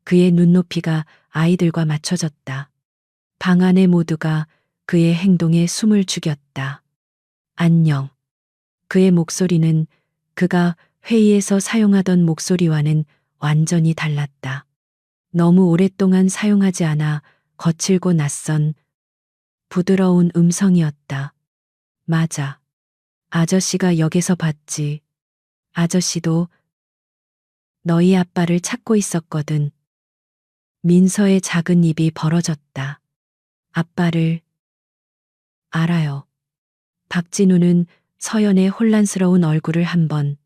그의 눈높이가 아이들과 맞춰졌다. 방 안의 모두가 그의 행동에 숨을 죽였다. 안녕. 그의 목소리는 그가 회의에서 사용하던 목소리와는 완전히 달랐다. 너무 오랫동안 사용하지 않아 거칠고 낯선 부드러운 음성이었다. 맞아. 아저씨가 역에서 봤지. 아저씨도 너희 아빠를 찾고 있었거든. 민서의 작은 입이 벌어졌다. 아빠를 알아요. 박진우는 서연의 혼란스러운 얼굴을 한 번,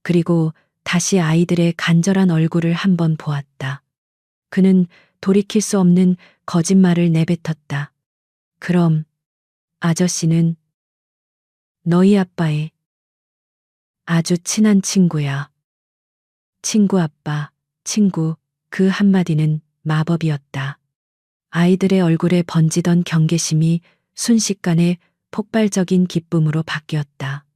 그리고 다시 아이들의 간절한 얼굴을 한 번 보았다. 그는 돌이킬 수 없는 거짓말을 내뱉었다. 그럼 아저씨는 너희 아빠의 아주 친한 친구야. 친구 아빠, 친구, 그 한마디는 마법이었다. 아이들의 얼굴에 번지던 경계심이 순식간에 폭발적인 기쁨으로 바뀌었다.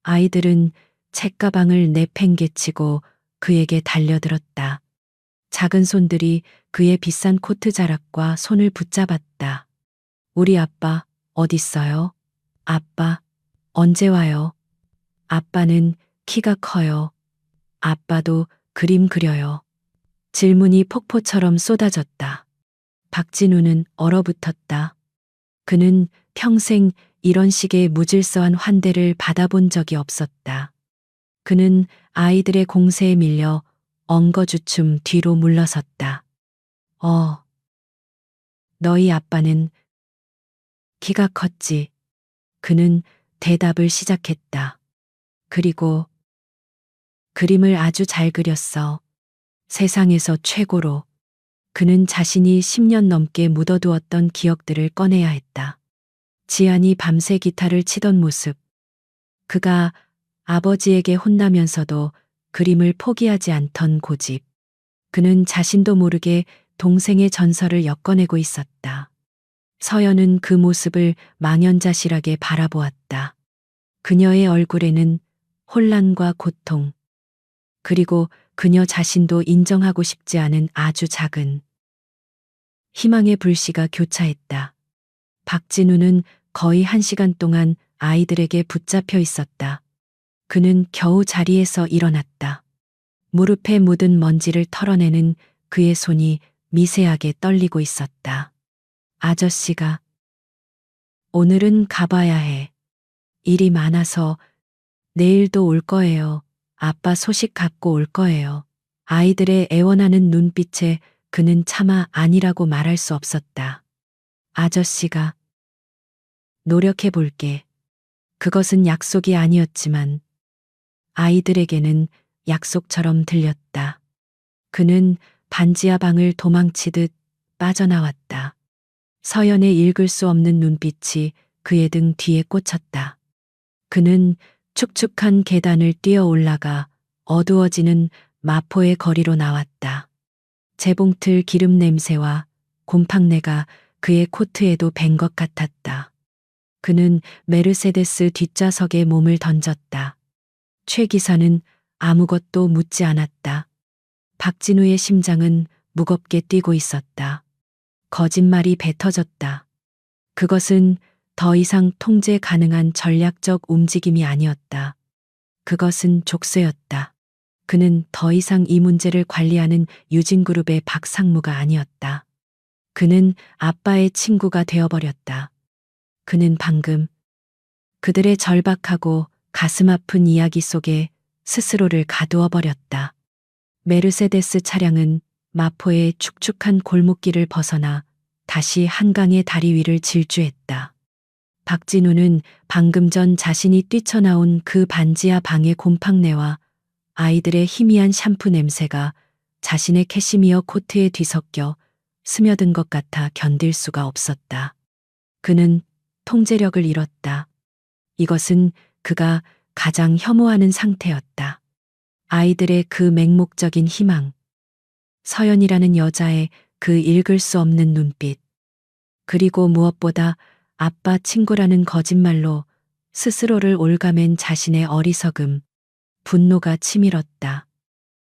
아이들은 책가방을 내팽개치고 그에게 달려들었다. 작은 손들이 그의 비싼 코트 자락과 손을 붙잡았다. 우리 아빠 어딨어요? 아빠 언제 와요? 아빠는 키가 커요. 아빠도 그림 그려요. 질문이 폭포처럼 쏟아졌다. 박진우는 얼어붙었다. 그는 평생 이런 식의 무질서한 환대를 받아본 적이 없었다. 그는 아이들의 공세에 밀려 엉거주춤 뒤로 물러섰다. 너희 아빠는 키가 컸지. 그는 대답을 시작했다. 그리고 그림을 아주 잘 그렸어. 세상에서 최고로. 그는 자신이 10년 넘게 묻어두었던 기억들을 꺼내야 했다. 지안이 밤새 기타를 치던 모습. 그가 아버지에게 혼나면서도 그림을 포기하지 않던 고집. 그는 자신도 모르게 동생의 전설을 엮어내고 있었다. 서연은 그 모습을 망연자실하게 바라보았다. 그녀의 얼굴에는 혼란과 고통, 그리고 그녀 자신도 인정하고 싶지 않은 아주 작은 희망의 불씨가 교차했다. 박진우는 거의 1시간 동안 아이들에게 붙잡혀 있었다. 그는 겨우 자리에서 일어났다. 무릎에 묻은 먼지를 털어내는 그의 손이 미세하게 떨리고 있었다. 아저씨가 오늘은 가봐야 해. 일이 많아서 내일도 올 거예요. 아빠 소식 갖고 올 거예요. 아이들의 애원하는 눈빛에 그는 차마 아니라고 말할 수 없었다. 아저씨가 노력해 볼게. 그것은 약속이 아니었지만 아이들에게는 약속처럼 들렸다. 그는 반지하 방을 도망치듯 빠져나왔다. 서연의 읽을 수 없는 눈빛이 그의 등 뒤에 꽂혔다. 그는 축축한 계단을 뛰어 올라가 어두워지는 마포의 거리로 나왔다. 재봉틀 기름 냄새와 곰팡내가 그의 코트에도 밴 것 같았다. 그는 메르세데스 뒷좌석에 몸을 던졌다. 최 기사는 아무것도 묻지 않았다. 박진우의 심장은 무겁게 뛰고 있었다. 거짓말이 뱉어졌다. 그것은 더 이상 통제 가능한 전략적 움직임이 아니었다. 그것은 족쇄였다. 그는 더 이상 이 문제를 관리하는 유진그룹의 박상무가 아니었다. 그는 아빠의 친구가 되어버렸다. 그는 방금 그들의 절박하고 가슴 아픈 이야기 속에 스스로를 가두어 버렸다. 메르세데스 차량은 마포의 축축한 골목길을 벗어나 다시 한강의 다리 위를 질주했다. 박진우는 방금 전 자신이 뛰쳐나온 그 반지하 방의 곰팡내와 아이들의 희미한 샴푸 냄새가 자신의 캐시미어 코트에 뒤섞여 스며든 것 같아 견딜 수가 없었다. 그는 통제력을 잃었다. 이것은 그가 가장 혐오하는 상태였다. 아이들의 그 맹목적인 희망, 서연이라는 여자의 그 읽을 수 없는 눈빛. 그리고 무엇보다 아빠 친구라는 거짓말로 스스로를 올가맨 자신의 어리석음, 분노가 치밀었다.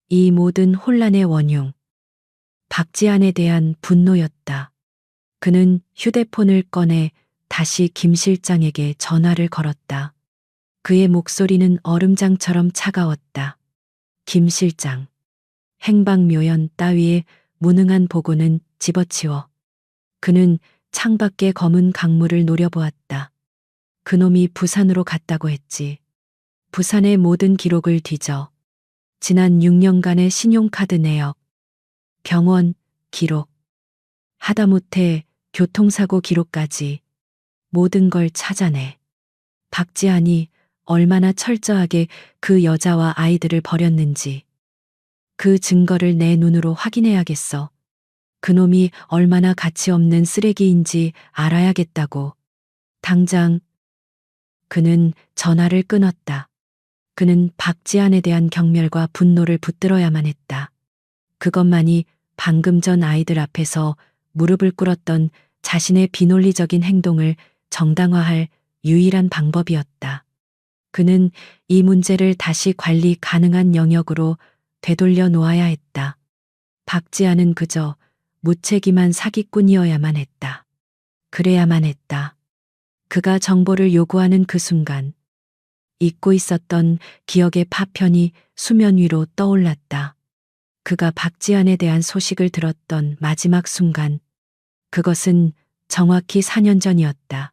이 모든 혼란의 원흉, 박지한에 대한 분노였다. 그는 휴대폰을 꺼내 다시 김 실장에게 전화를 걸었다. 그의 목소리는 얼음장처럼 차가웠다. 김 실장. 행방묘연 따위의 무능한 보고는 집어치워. 그는 창밖의 검은 강물을 노려보았다. 그놈이 부산으로 갔다고 했지. 부산의 모든 기록을 뒤져. 지난 6년간의 신용카드 내역, 병원 기록, 하다못해 교통사고 기록까지 모든 걸 찾아내. 박지한이 얼마나 철저하게 그 여자와 아이들을 버렸는지 그 증거를 내 눈으로 확인해야겠어. 그놈이 얼마나 가치 없는 쓰레기인지 알아야겠다고. 당장. 그는 전화를 끊었다. 그는 박지한에 대한 경멸과 분노를 붙들어야만 했다. 그것만이 방금 전 아이들 앞에서 무릎을 꿇었던 자신의 비논리적인 행동을 정당화할 유일한 방법이었다. 그는 이 문제를 다시 관리 가능한 영역으로 되돌려 놓아야 했다. 박지한은 그저 무책임한 사기꾼이어야만 했다. 그래야만 했다. 그가 정보를 요구하는 그 순간 잊고 있었던 기억의 파편이 수면 위로 떠올랐다. 그가 박지한에 대한 소식을 들었던 마지막 순간, 그것은 정확히 4년 전이었다.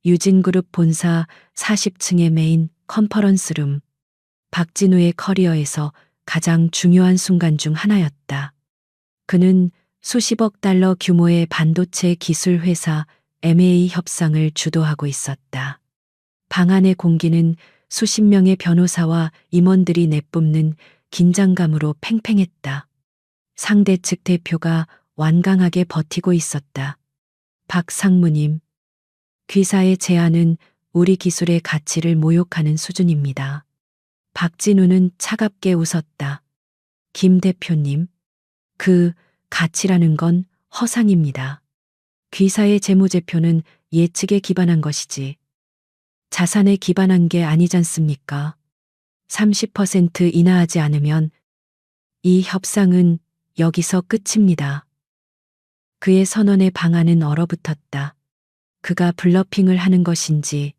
유진그룹 본사 40층의 메인 컨퍼런스룸, 박진우의 커리어에서 가장 중요한 순간 중 하나였다. 그는 수십억 달러 규모의 반도체 기술 회사 M&A 협상을 주도하고 있었다. 방 안의 공기는 수십 명의 변호사와 임원들이 내뿜는 긴장감으로 팽팽했다. 상대 측 대표가 완강하게 버티고 있었다. 박 상무님, 귀사의 제안은 우리 기술의 가치를 모욕하는 수준입니다. 박진우는 차갑게 웃었다. 김 대표님, 그 가치라는 건 허상입니다. 귀사의 재무제표는 예측에 기반한 것이지 자산에 기반한 게 아니잖습니까? 30% 인하하지 않으면 이 협상은 여기서 끝입니다. 그의 선언의 방안은 얼어붙었다. 그가 블러핑을 하는 것인지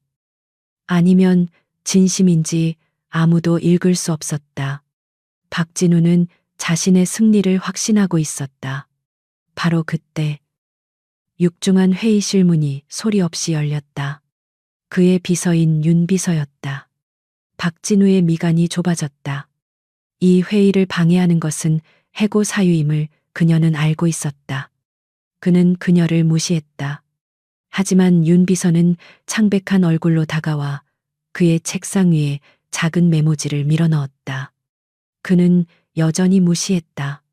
아니면 진심인지 아무도 읽을 수 없었다. 박진우는 자신의 승리를 확신하고 있었다. 바로 그때 육중한 회의실 문이 소리 없이 열렸다. 그의 비서인 윤 비서였다. 박진우의 미간이 좁아졌다. 이 회의를 방해하는 것은 해고 사유임을 그녀는 알고 있었다. 그는 그녀를 무시했다. 하지만 윤 비서는 창백한 얼굴로 다가와 그의 책상 위에 작은 메모지를 밀어넣었다. 그는 여전히 무시했다.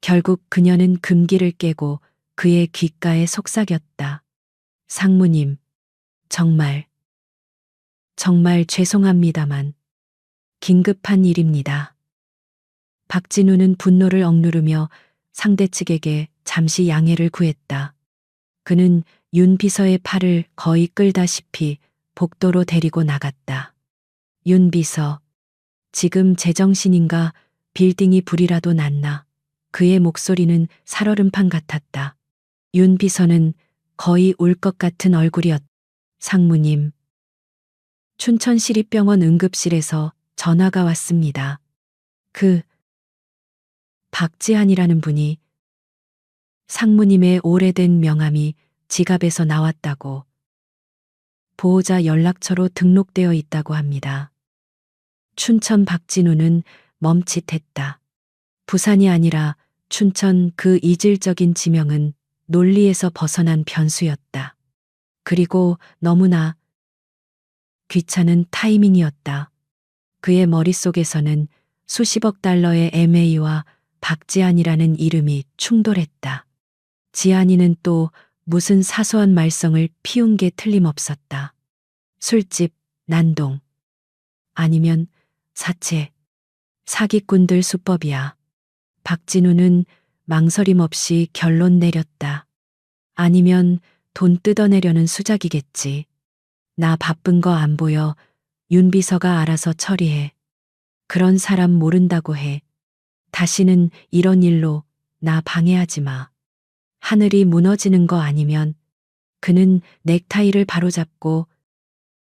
결국 그녀는 금기를 깨고 그의 귓가에 속삭였다. 상무님, 정말 죄송합니다만 긴급한 일입니다. 박진우는 분노를 억누르며 상대 측에게 잠시 양해를 구했다. 그는 윤 비서의 팔을 거의 끌다시피 복도로 데리고 나갔다. 윤 비서, 지금 제정신인가? 빌딩이 불이라도 났나? 그의 목소리는 살얼음판 같았다. 윤 비서는 거의 울 것 같은 얼굴이었다. 상무님, 춘천시립병원 응급실에서 전화가 왔습니다. 그 박지한이라는 분이 상무님의 오래된 명함이 지갑에서 나왔다고 보호자 연락처로 등록되어 있다고 합니다. 춘천 박진우는 멈칫했다. 부산이 아니라 춘천, 그 이질적인 지명은 논리에서 벗어난 변수였다. 그리고 너무나 귀찮은 타이밍이었다. 그의 머릿속에서는 수십억 달러의 M&A와 박지한이라는 이름이 충돌했다. 지한이는 또 무슨 사소한 말썽을 피운 게 틀림없었다. 술집, 난동, 아니면 사채, 사기꾼들 수법이야. 박진우는 망설임 없이 결론 내렸다. 아니면 돈 뜯어내려는 수작이겠지. 나 바쁜 거 안 보여. 윤 비서가 알아서 처리해. 그런 사람 모른다고 해. 다시는 이런 일로 나 방해하지 마. 하늘이 무너지는 거 아니면 그는 넥타이를 바로잡고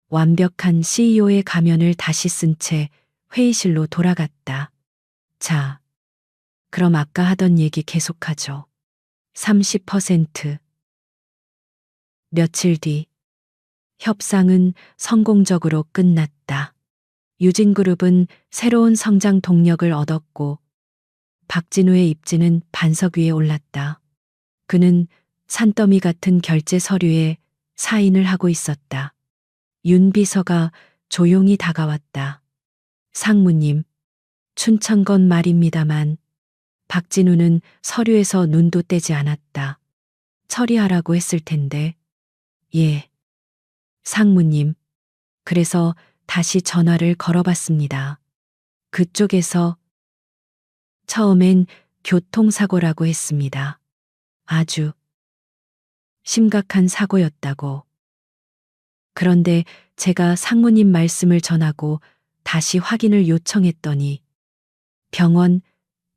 완벽한 CEO의 가면을 다시 쓴 채 회의실로 돌아갔다. 자, 그럼 아까 하던 얘기 계속하죠. 30%. 며칠 뒤 협상은 성공적으로 끝났다. 유진그룹은 새로운 성장 동력을 얻었고 박진우의 입지는 반석 위에 올랐다. 그는 산더미 같은 결제 서류에 사인을 하고 있었다. 윤 비서가 조용히 다가왔다. 상무님, 춘천건 말입니다만 박진우는 서류에서 눈도 떼지 않았다. 처리하라고 했을 텐데. 예. 상무님, 그래서 다시 전화를 걸어봤습니다. 그쪽에서 처음엔 교통사고라고 했습니다. 아주 심각한 사고였다고. 그런데 제가 상무님 말씀을 전하고 다시 확인을 요청했더니 병원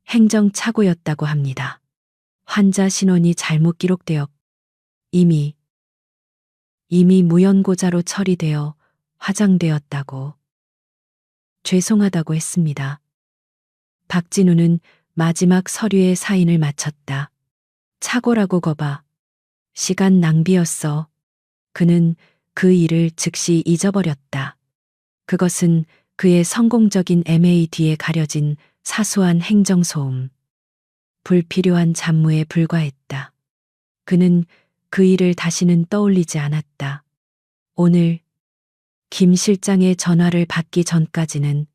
행정착오였다고 합니다. 환자 신원이 잘못 기록되어 이미 무연고자로 처리되어 화장되었다고. 죄송하다고 했습니다. 박진우는 마지막 서류에 사인을 마쳤다. 착오라고 거봐. 시간 낭비였어. 그는 그 일을 즉시 잊어버렸다. 그것은 그의 성공적인 M&A 뒤에 가려진 사소한 행정소음. 불필요한 잡무에 불과했다. 그는 그 일을 다시는 떠올리지 않았다. 오늘 김 실장의 전화를 받기 전까지는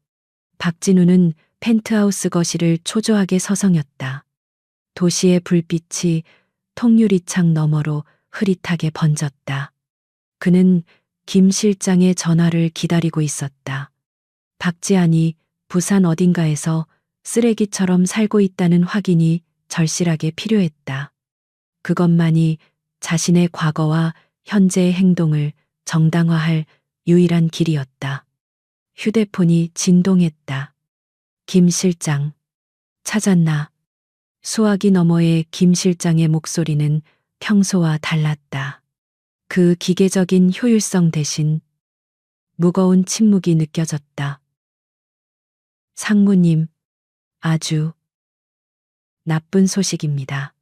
박진우는 펜트하우스 거실을 초조하게 서성였다. 도시의 불빛이 통유리창 너머로 흐릿하게 번졌다. 그는 김 실장의 전화를 기다리고 있었다. 박지한이 부산 어딘가에서 쓰레기처럼 살고 있다는 확인이 절실하게 필요했다. 그것만이 자신의 과거와 현재의 행동을 정당화할 유일한 길이었다. 휴대폰이 진동했다. 김 실장. 찾았나? 수화기 너머의 김 실장의 목소리는 평소와 달랐다. 그 기계적인 효율성 대신 무거운 침묵이 느껴졌다. 상무님, 아주 나쁜 소식입니다.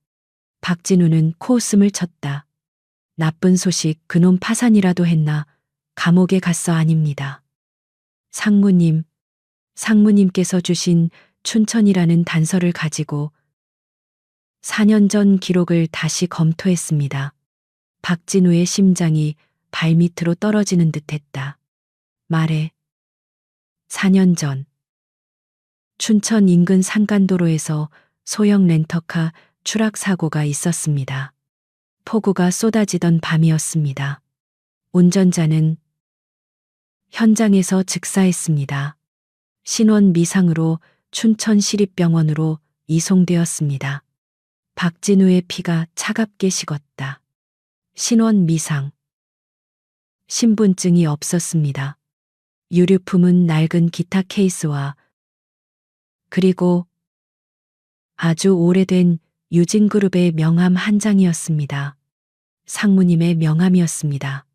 박진우는 코웃음을 쳤다. 나쁜 소식, 그놈 파산이라도 했나? 감옥에 갔어? 아닙니다. 상무님, 상무님께서 주신 춘천이라는 단서를 가지고 4년 전 기록을 다시 검토했습니다. 박진우의 심장이 발밑으로 떨어지는 듯했다. 말해. 4년 전 춘천 인근 산간도로에서 소형 렌터카 추락 사고가 있었습니다. 폭우가 쏟아지던 밤이었습니다. 운전자는 현장에서 즉사했습니다. 신원 미상으로 춘천시립병원으로 이송되었습니다. 박진우의 피가 차갑게 식었다. 신원 미상. 신분증이 없었습니다. 유류품은 낡은 기타 케이스와 그리고 아주 오래된 유진그룹의 명함 한 장이었습니다. 상무님의 명함이었습니다.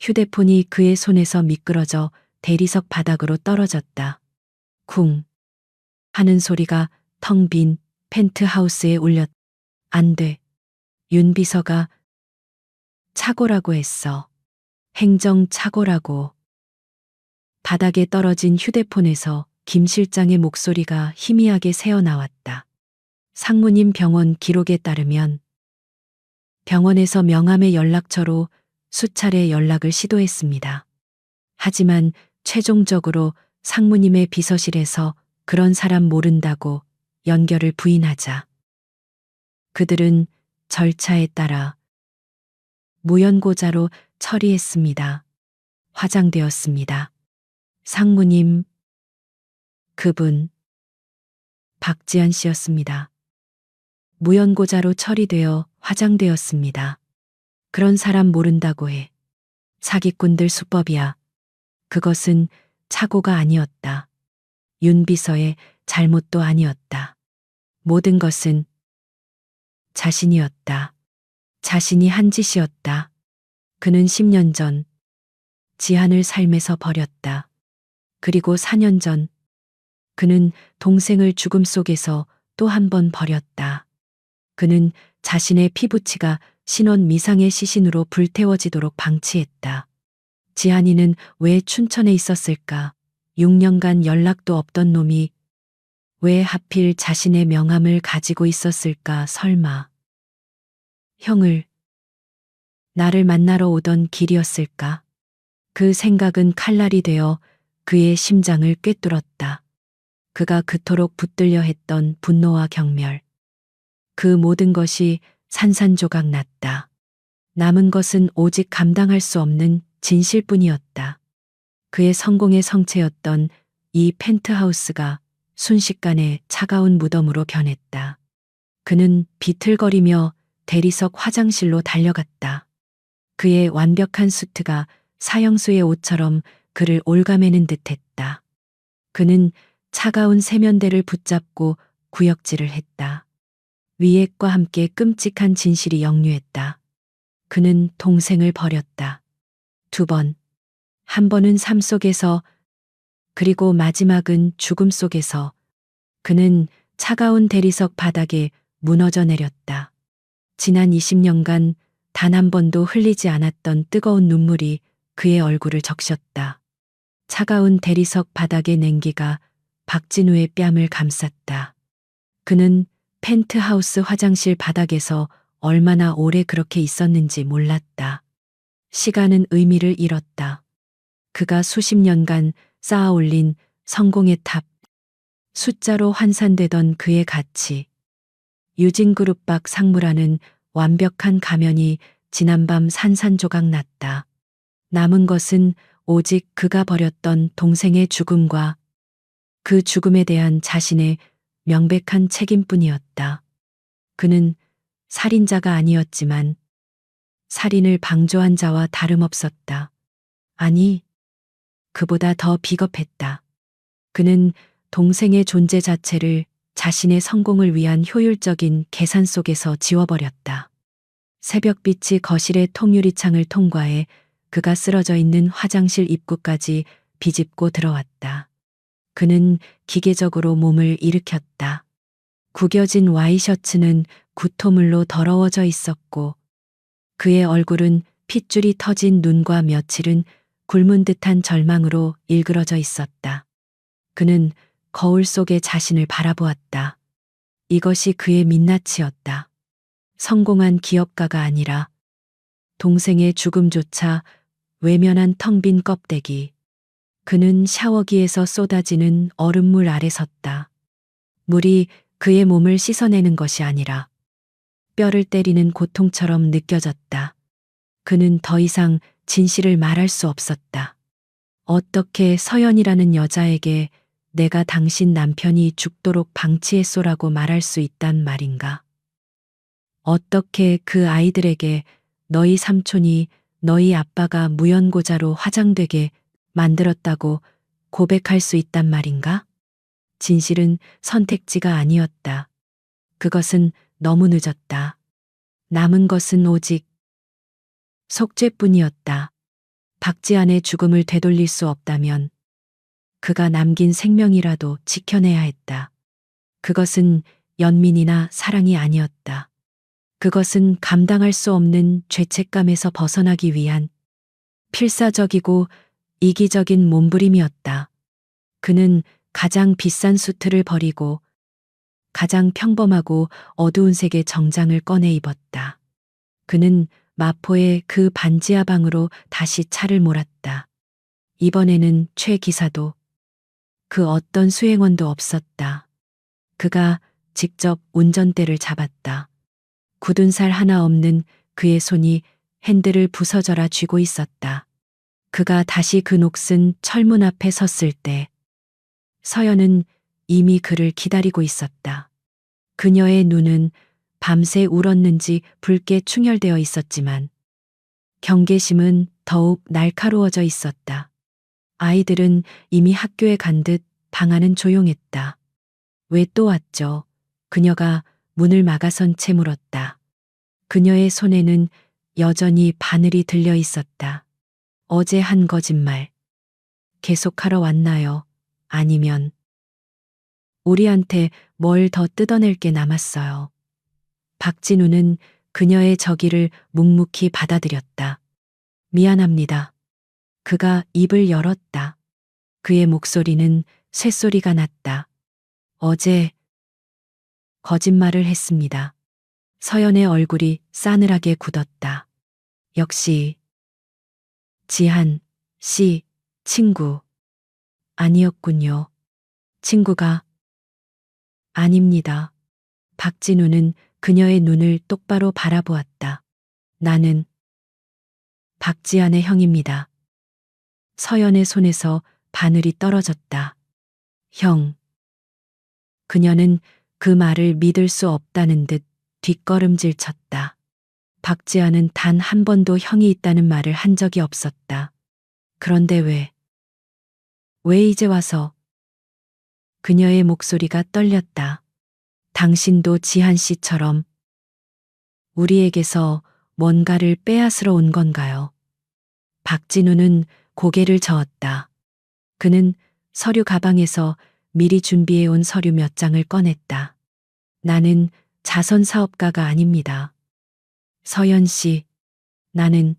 휴대폰이 그의 손에서 미끄러져 대리석 바닥으로 떨어졌다. 쿵 하는 소리가 텅 빈 펜트하우스에 울렸. 안 돼. 윤 비서가 착오라고 했어. 행정 착오라고. 바닥에 떨어진 휴대폰에서 김 실장의 목소리가 희미하게 새어나왔다. 상무님 병원 기록에 따르면 병원에서 명함의 연락처로 수차례 연락을 시도했습니다. 하지만 최종적으로 상무님의 비서실에서 그런 사람 모른다고 연결을 부인하자 그들은 절차에 따라 무연고자로 처리했습니다. 화장되었습니다. 상무님, 그분 박지한 씨였습니다. 무연고자로 처리되어 화장되었습니다. 그런 사람 모른다고 해. 사기꾼들 수법이야. 그것은 착오가 아니었다. 윤 비서의 잘못도 아니었다. 모든 것은 자신이었다. 자신이 한 짓이었다. 그는 10년 전 지한을 삶에서 버렸다. 그리고 4년 전 그는 동생을 죽음 속에서 또 한 번 버렸다. 그는 자신의 피부치가 신원 미상의 시신으로 불태워지도록 방치했다. 지한이는 왜 춘천에 있었을까? 6년간 연락도 없던 놈이 왜 하필 자신의 명함을 가지고 있었을까? 설마 형을 나를 만나러 오던 길이었을까? 그 생각은 칼날이 되어 그의 심장을 꿰뚫었다. 그가 그토록 붙들려 했던 분노와 경멸. 그 모든 것이 산산조각 났다. 남은 것은 오직 감당할 수 없는 진실뿐이었다. 그의 성공의 성체였던 이 펜트하우스가 순식간에 차가운 무덤으로 변했다. 그는 비틀거리며 대리석 화장실로 달려갔다. 그의 완벽한 수트가 사형수의 옷처럼 그를 올가매는 듯했다. 그는 차가운 세면대를 붙잡고 구역질을 했다. 위액과 함께 끔찍한 진실이 역류했다. 그는 동생을 버렸다. 2번. 한 번은 삶 속에서, 그리고 마지막은 죽음 속에서. 그는 차가운 대리석 바닥에 무너져 내렸다. 지난 20년간 단 한 번도 흘리지 않았던 뜨거운 눈물이 그의 얼굴을 적셨다. 차가운 대리석 바닥의 냉기가 박진우의 뺨을 감쌌다. 그는 펜트하우스 화장실 바닥에서 얼마나 오래 그렇게 있었는지 몰랐다. 시간은 의미를 잃었다. 그가 수십 년간 쌓아올린 성공의 탑, 숫자로 환산되던 그의 가치, 유진그룹박 상무라는 완벽한 가면이 지난밤 산산조각 났다. 남은 것은 오직 그가 버렸던 동생의 죽음과 그 죽음에 대한 자신의 명백한 책임뿐이었다. 그는 살인자가 아니었지만 살인을 방조한 자와 다름없었다. 아니, 그보다 더 비겁했다. 그는 동생의 존재 자체를 자신의 성공을 위한 효율적인 계산 속에서 지워버렸다. 새벽빛이 거실의 통유리창을 통과해 그가 쓰러져 있는 화장실 입구까지 비집고 들어왔다. 그는 기계적으로 몸을 일으켰다. 구겨진 와이셔츠는 구토물로 더러워져 있었고 그의 얼굴은 핏줄이 터진 눈과 며칠은 굶은 듯한 절망으로 일그러져 있었다. 그는 거울 속에 자신을 바라보았다. 이것이 그의 민낯이었다. 성공한 기업가가 아니라 동생의 죽음조차 외면한 텅 빈 껍데기. 그는 샤워기에서 쏟아지는 얼음물 아래 섰다. 물이 그의 몸을 씻어내는 것이 아니라 뼈를 때리는 고통처럼 느껴졌다. 그는 더 이상 진실을 말할 수 없었다. 어떻게 서연이라는 여자에게 내가 당신 남편이 죽도록 방치했소라고 말할 수 있단 말인가? 어떻게 그 아이들에게 너희 삼촌이 너희 아빠가 무연고자로 화장되게 만들었다고 고백할 수 있단 말인가? 진실은 선택지가 아니었다. 그것은 너무 늦었다. 남은 것은 오직 속죄뿐이었다. 박지한의 죽음을 되돌릴 수 없다면 그가 남긴 생명이라도 지켜내야 했다. 그것은 연민이나 사랑이 아니었다. 그것은 감당할 수 없는 죄책감에서 벗어나기 위한 필사적이고 이기적인 몸부림이었다. 그는 가장 비싼 수트를 버리고 가장 평범하고 어두운 색의 정장을 꺼내 입었다. 그는 마포의 그 반지하 방으로 다시 차를 몰았다. 이번에는 최 기사도 그 어떤 수행원도 없었다. 그가 직접 운전대를 잡았다. 굳은 살 하나 없는 그의 손이 핸들을 부서져라 쥐고 있었다. 그가 다시 그 녹슨 철문 앞에 섰을 때 서연은 이미 그를 기다리고 있었다. 그녀의 눈은 밤새 울었는지 붉게 충혈되어 있었지만 경계심은 더욱 날카로워져 있었다. 아이들은 이미 학교에 간 듯 방 안은 조용했다. 왜 또 왔죠? 그녀가 문을 막아선 채 물었다. 그녀의 손에는 여전히 바늘이 들려 있었다. 어제 한 거짓말. 계속하러 왔나요? 아니면 우리한테 뭘 더 뜯어낼 게 남았어요. 박진우는 그녀의 저기를 묵묵히 받아들였다. 미안합니다. 그가 입을 열었다. 그의 목소리는 쇳소리가 났다. 어제 거짓말을 했습니다. 서연의 얼굴이 싸늘하게 굳었다. 역시 지한 씨 친구 아니었군요. 친구가 아닙니다. 박진우는 그녀의 눈을 똑바로 바라보았다. 나는 박지한의 형입니다. 서연의 손에서 바늘이 떨어졌다. 형. 그녀는 그 말을 믿을 수 없다는 듯 뒷걸음질 쳤다. 박지한은 단 한 번도 형이 있다는 말을 한 적이 없었다. 그런데 왜 이제 와서? 그녀의 목소리가 떨렸다. 당신도 지한 씨처럼 우리에게서 뭔가를 빼앗으러 온 건가요? 박진우는 고개를 저었다. 그는 서류 가방에서 미리 준비해 온 서류 몇 장을 꺼냈다. 나는 자선 사업가가 아닙니다. 서연 씨, 나는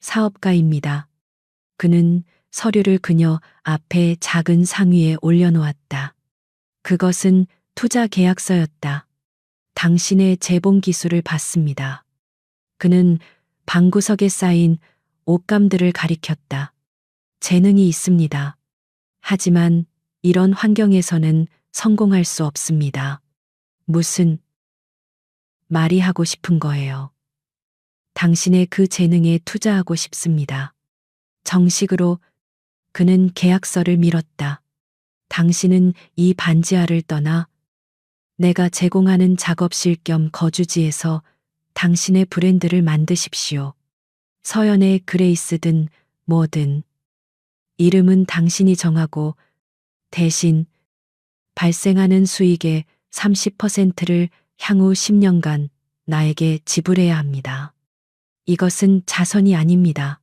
사업가입니다. 그는 서류를 그녀 앞에 작은 상위에 올려놓았다. 그것은 투자 계약서였다. 당신의 재봉 기술을 받습니다. 그는 방구석에 쌓인 옷감들을 가리켰다. 재능이 있습니다. 하지만 이런 환경에서는 성공할 수 없습니다. 무슨 말이 하고 싶은 거예요. 당신의 그 재능에 투자하고 싶습니다. 정식으로 그는 계약서를 밀었다. 당신은 이 반지하를 떠나 내가 제공하는 작업실 겸 거주지에서 당신의 브랜드를 만드십시오. 서연의 그레이스든 뭐든 이름은 당신이 정하고 대신 발생하는 수익의 30%를 향후 10년간 나에게 지불해야 합니다. 이것은 자선이 아닙니다.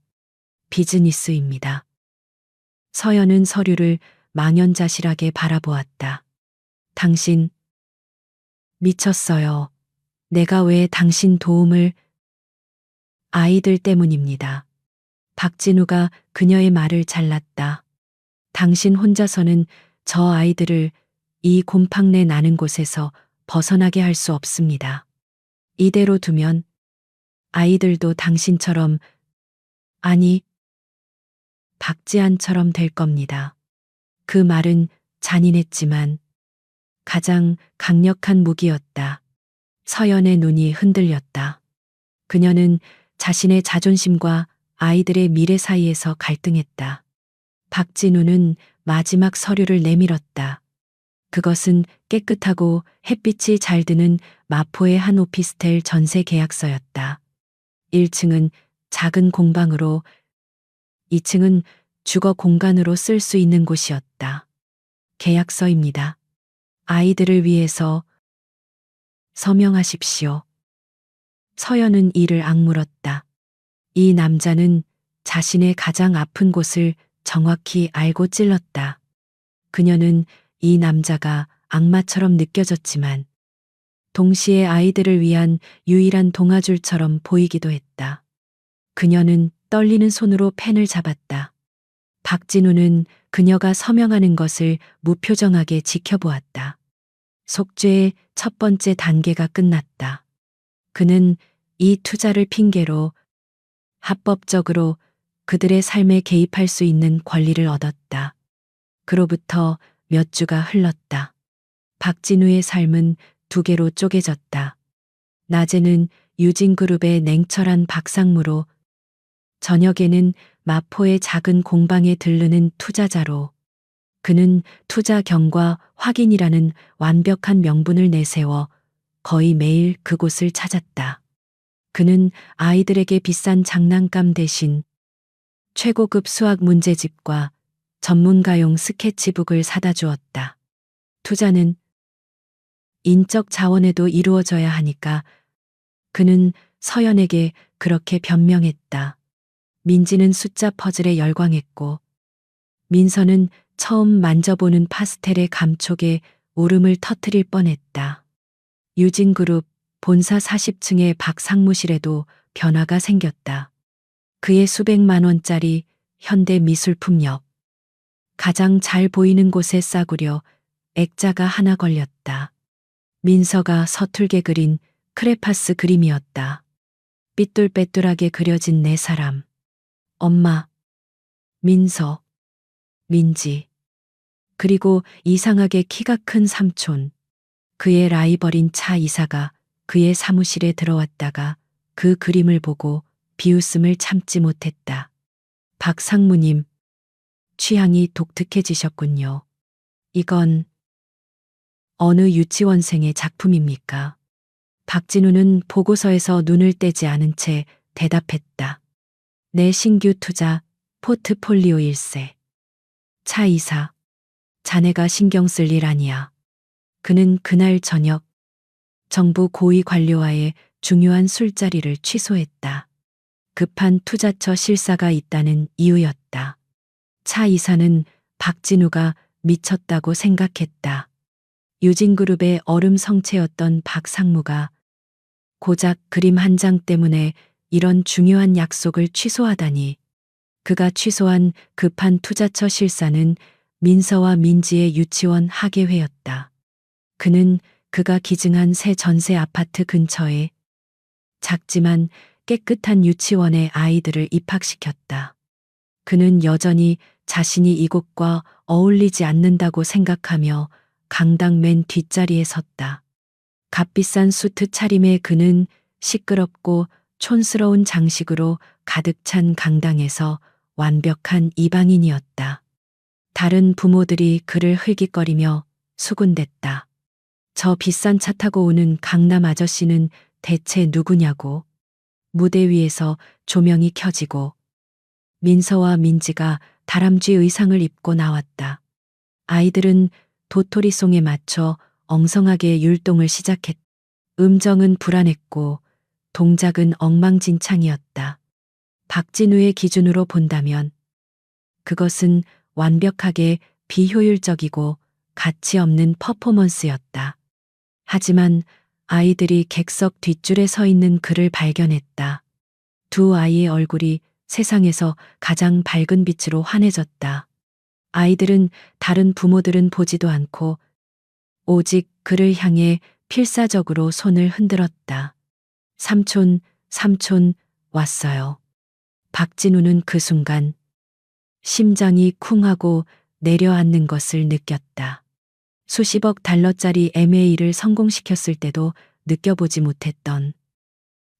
비즈니스입니다. 서연은 서류를 망연자실하게 바라보았다. 당신 미쳤어요. 내가 왜 당신 도움을 아이들 때문입니다. 박진우가 그녀의 말을 잘랐다. 당신 혼자서는 저 아이들을 이 곰팡내 나는 곳에서 벗어나게 할 수 없습니다. 이대로 두면 아이들도 당신처럼, 아니, 박지한처럼 될 겁니다. 그 말은 잔인했지만 가장 강력한 무기였다. 서연의 눈이 흔들렸다. 그녀는 자신의 자존심과 아이들의 미래 사이에서 갈등했다. 박진우는 마지막 서류를 내밀었다. 그것은 깨끗하고 햇빛이 잘 드는 마포의 한 오피스텔 전세 계약서였다. 1층은 작은 공방으로 2층은 주거 공간으로 쓸 수 있는 곳이었다. 계약서입니다. 아이들을 위해서 서명하십시오. 서연은 이를 악물었다. 이 남자는 자신의 가장 아픈 곳을 정확히 알고 찔렀다. 그녀는 이 남자가 악마처럼 느껴졌지만 동시에 아이들을 위한 유일한 동아줄처럼 보이기도 했다. 그녀는 떨리는 손으로 펜을 잡았다. 박진우는 그녀가 서명하는 것을 무표정하게 지켜보았다. 속죄의 첫 번째 단계가 끝났다. 그는 이 투자를 핑계로 합법적으로 그들의 삶에 개입할 수 있는 권리를 얻었다. 그로부터 몇 주가 흘렀다. 박진우의 삶은 두 개로 쪼개졌다. 낮에는 유진그룹의 냉철한 박상무로, 저녁에는 마포의 작은 공방에 들르는 투자자로, 그는 투자 경과 확인이라는 완벽한 명분을 내세워 거의 매일 그곳을 찾았다. 그는 아이들에게 비싼 장난감 대신 최고급 수학 문제집과 전문가용 스케치북을 사다 주었다. 투자는 인적 자원에도 이루어져야 하니까 그는 서연에게 그렇게 변명했다. 민지는 숫자 퍼즐에 열광했고 민서는 처음 만져보는 파스텔의 감촉에 울음을 터뜨릴 뻔했다. 유진그룹 본사 40층의 박 상무실에도 변화가 생겼다. 그의 수백만 원짜리 현대 미술품 옆 가장 잘 보이는 곳에 싸구려 액자가 하나 걸렸다. 민서가 서툴게 그린 크레파스 그림이었다. 삐뚤빼뚤하게 그려진 네 사람. 엄마, 민서, 민지. 그리고 이상하게 키가 큰 삼촌. 그의 라이벌인 차 이사가 그의 사무실에 들어왔다가 그 그림을 보고 비웃음을 참지 못했다. 박 상무님, 취향이 독특해지셨군요. 이건 어느 유치원생의 작품입니까? 박진우는 보고서에서 눈을 떼지 않은 채 대답했다. 내 신규 투자 포트폴리오 일세. 차 이사, 자네가 신경 쓸 일 아니야. 그는 그날 저녁 정부 고위 관료와의 중요한 술자리를 취소했다. 급한 투자처 실사가 있다는 이유였다. 차 이사는 박진우가 미쳤다고 생각했다. 유진그룹의 얼음 성체였던 박 상무가 고작 그림 한 장 때문에 이런 중요한 약속을 취소하다니. 그가 취소한 급한 투자처 실사는 민서와 민지의 유치원 학예회였다. 그는 그가 기증한 새 전세 아파트 근처에 작지만 깨끗한 유치원에 아이들을 입학시켰다. 그는 여전히 자신이 이곳과 어울리지 않는다고 생각하며 강당 맨 뒷자리에 섰다. 값비싼 수트 차림의 그는 시끄럽고 촌스러운 장식으로 가득 찬 강당에서 완벽한 이방인이었다. 다른 부모들이 그를 흘깃거리며 수군댔다. 저 비싼 차 타고 오는 강남 아저씨는 대체 누구냐고. 무대 위에서 조명이 켜지고 민서와 민지가 다람쥐 의상을 입고 나왔다. 아이들은 도토리송에 맞춰 엉성하게 율동을 시작했다. 음정은 불안했고 동작은 엉망진창이었다. 박진우의 기준으로 본다면 그것은 완벽하게 비효율적이고 가치 없는 퍼포먼스였다. 하지만 아이들이 객석 뒷줄에 서 있는 그를 발견했다. 두 아이의 얼굴이 세상에서 가장 밝은 빛으로 환해졌다. 아이들은 다른 부모들은 보지도 않고 오직 그를 향해 필사적으로 손을 흔들었다. 삼촌, 삼촌, 왔어요. 박진우는 그 순간 심장이 쿵하고 내려앉는 것을 느꼈다. 수십억 달러짜리 M&A를 성공시켰을 때도 느껴보지 못했던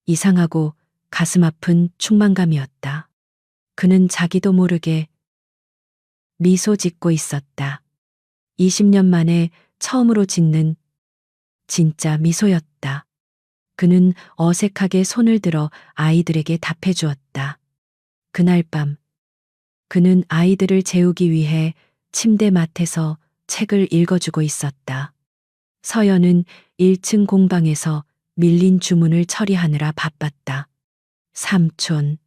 이상하고 가슴 아픈 충만감이었다. 그는 자기도 모르게 미소 짓고 있었다. 20년 만에 처음으로 짓는 진짜 미소였다. 그는 어색하게 손을 들어 아이들에게 답해 주었다. 그날 밤 그는 아이들을 재우기 위해 침대 맡에서 책을 읽어주고 있었다. 서연은 1층 공방에서 밀린 주문을 처리하느라 바빴다. 삼촌.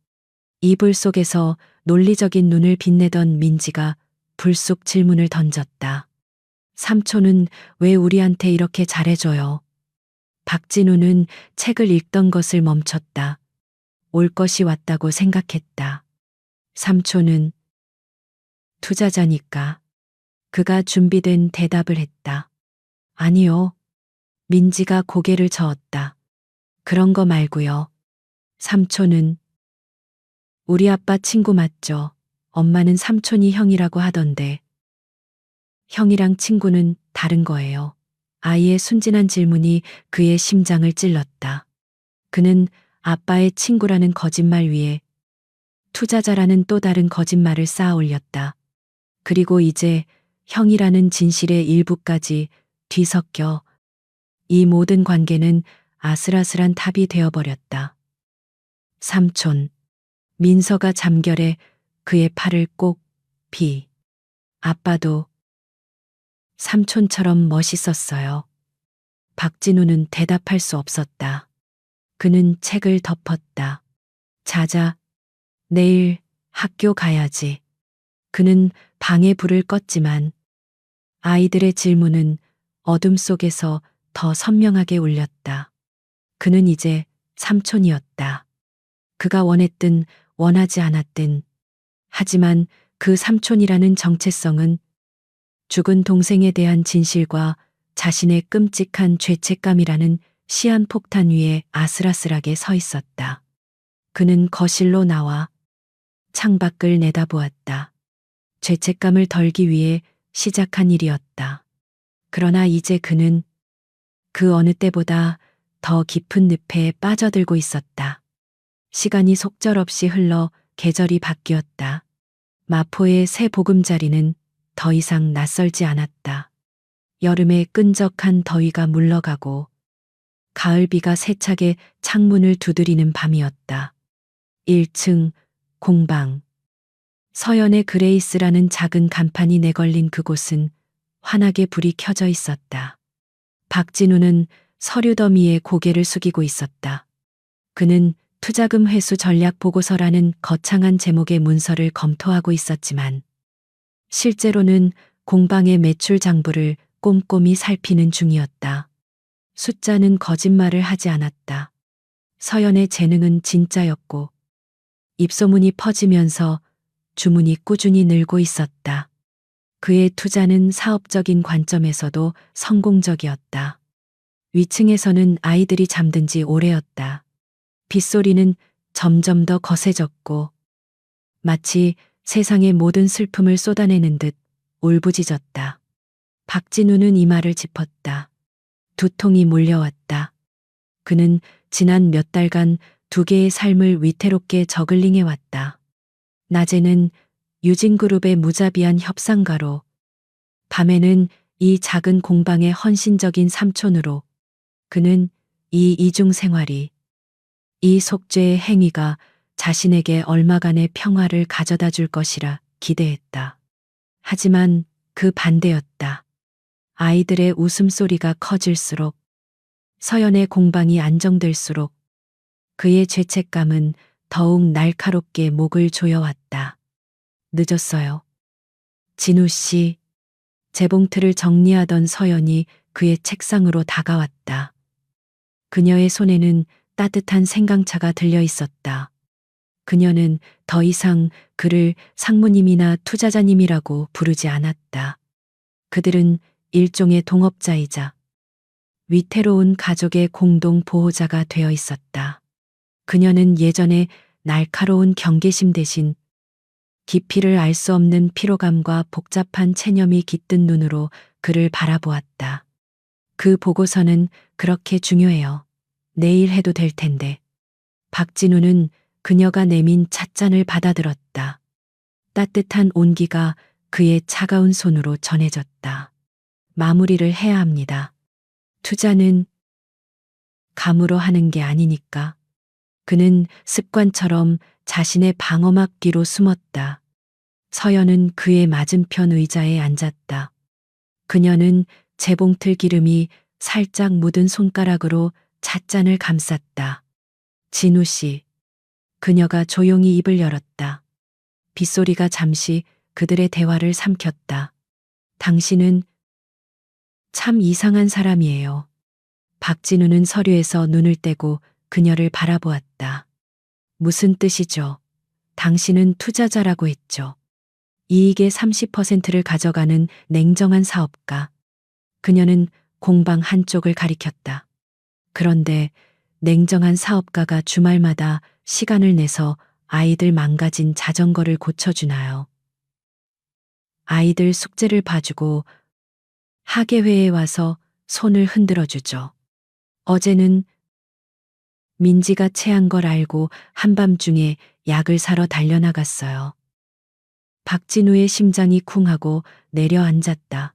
이불 속에서 논리적인 눈을 빛내던 민지가 불쑥 질문을 던졌다. 삼촌은 왜 우리한테 이렇게 잘해줘요? 박진우는 책을 읽던 것을 멈췄다. 올 것이 왔다고 생각했다. 삼촌은 투자자니까. 그가 준비된 대답을 했다. 아니요. 민지가 고개를 저었다. 그런 거 말고요. 삼촌은 우리 아빠 친구 맞죠? 엄마는 삼촌이 형이라고 하던데. 형이랑 친구는 다른 거예요. 아이의 순진한 질문이 그의 심장을 찔렀다. 그는 아빠의 친구라는 거짓말 위에 투자자라는 또 다른 거짓말을 쌓아 올렸다. 그리고 이제 형이라는 진실의 일부까지 뒤섞여 이 모든 관계는 아슬아슬한 탑이 되어버렸다. 삼촌. 민서가 잠결에 그의 팔을 꼭 비. 아빠도 삼촌처럼 멋있었어요. 박진우는 대답할 수 없었다. 그는 책을 덮었다. 자자. 내일 학교 가야지. 그는 방에 불을 껐지만 아이들의 질문은 어둠 속에서 더 선명하게 울렸다. 그는 이제 삼촌이었다. 그가 원했든 원하지 않았든. 하지만 그 삼촌이라는 정체성은 죽은 동생에 대한 진실과 자신의 끔찍한 죄책감이라는 시한폭탄 위에 아슬아슬하게 서 있었다. 그는 거실로 나와 창밖을 내다보았다. 죄책감을 덜기 위해 시작한 일이었다. 그러나 이제 그는 그 어느 때보다 더 깊은 늪에 빠져들고 있었다. 시간이 속절없이 흘러 계절이 바뀌었다. 마포의 새 보금자리는 더 이상 낯설지 않았다. 여름의 끈적한 더위가 물러가고 가을비가 세차게 창문을 두드리는 밤이었다. 1층 공방. 서연의 그레이스라는 작은 간판이 내걸린 그곳은 환하게 불이 켜져 있었다. 박진우는 서류 더미에 고개를 숙이고 있었다. 그는 투자금 회수 전략 보고서라는 거창한 제목의 문서를 검토하고 있었지만 실제로는 공방의 매출 장부를 꼼꼼히 살피는 중이었다. 숫자는 거짓말을 하지 않았다. 서연의 재능은 진짜였고 입소문이 퍼지면서 주문이 꾸준히 늘고 있었다. 그의 투자는 사업적인 관점에서도 성공적이었다. 위층에서는 아이들이 잠든 지 오래였다. 빗소리는 점점 더 거세졌고 마치 세상의 모든 슬픔을 쏟아내는 듯 울부짖었다. 박진우는 이마를 짚었다. 두통이 몰려왔다. 그는 지난 몇 달간 두 개의 삶을 위태롭게 저글링해왔다. 낮에는 유진그룹의 무자비한 협상가로, 밤에는 이 작은 공방의 헌신적인 삼촌으로. 그는 이 이중 생활이, 이 속죄의 행위가 자신에게 얼마간의 평화를 가져다 줄 것이라 기대했다. 하지만 그 반대였다. 아이들의 웃음소리가 커질수록, 서연의 공방이 안정될수록 그의 죄책감은 더욱 날카롭게 목을 조여왔다. 늦었어요. 진우 씨. 재봉틀을 정리하던 서연이 그의 책상으로 다가왔다. 그녀의 손에는 따뜻한 생강차가 들려 있었다. 그녀는 더 이상 그를 상무님이나 투자자님이라고 부르지 않았다. 그들은 일종의 동업자이자 위태로운 가족의 공동 보호자가 되어 있었다. 그녀는 예전에 날카로운 경계심 대신 깊이를 알 수 없는 피로감과 복잡한 체념이 깃든 눈으로 그를 바라보았다. 그 보고서는 그렇게 중요해요. 내일 해도 될 텐데. 박진우는 그녀가 내민 찻잔을 받아들었다. 따뜻한 온기가 그의 차가운 손으로 전해졌다. 마무리를 해야 합니다. 투자는 감으로 하는 게 아니니까. 그는 습관처럼 자신의 방어막 뒤로 숨었다. 서연은 그의 맞은편 의자에 앉았다. 그녀는 재봉틀 기름이 살짝 묻은 손가락으로 찻잔을 감쌌다. 진우 씨. 그녀가 조용히 입을 열었다. 빗소리가 잠시 그들의 대화를 삼켰다. 당신은 참 이상한 사람이에요. 박진우는 서류에서 눈을 떼고 그녀를 바라보았다. 무슨 뜻이죠? 당신은 투자자라고 했죠. 이익의 30%를 가져가는 냉정한 사업가. 그녀는 공방 한쪽을 가리켰다. 그런데 냉정한 사업가가 주말마다 시간을 내서 아이들 망가진 자전거를 고쳐주나요? 아이들 숙제를 봐주고 학예회에 와서 손을 흔들어주죠. 어제는 민지가 체한 걸 알고 한밤중에 약을 사러 달려나갔어요. 박진우의 심장이 쿵하고 내려앉았다.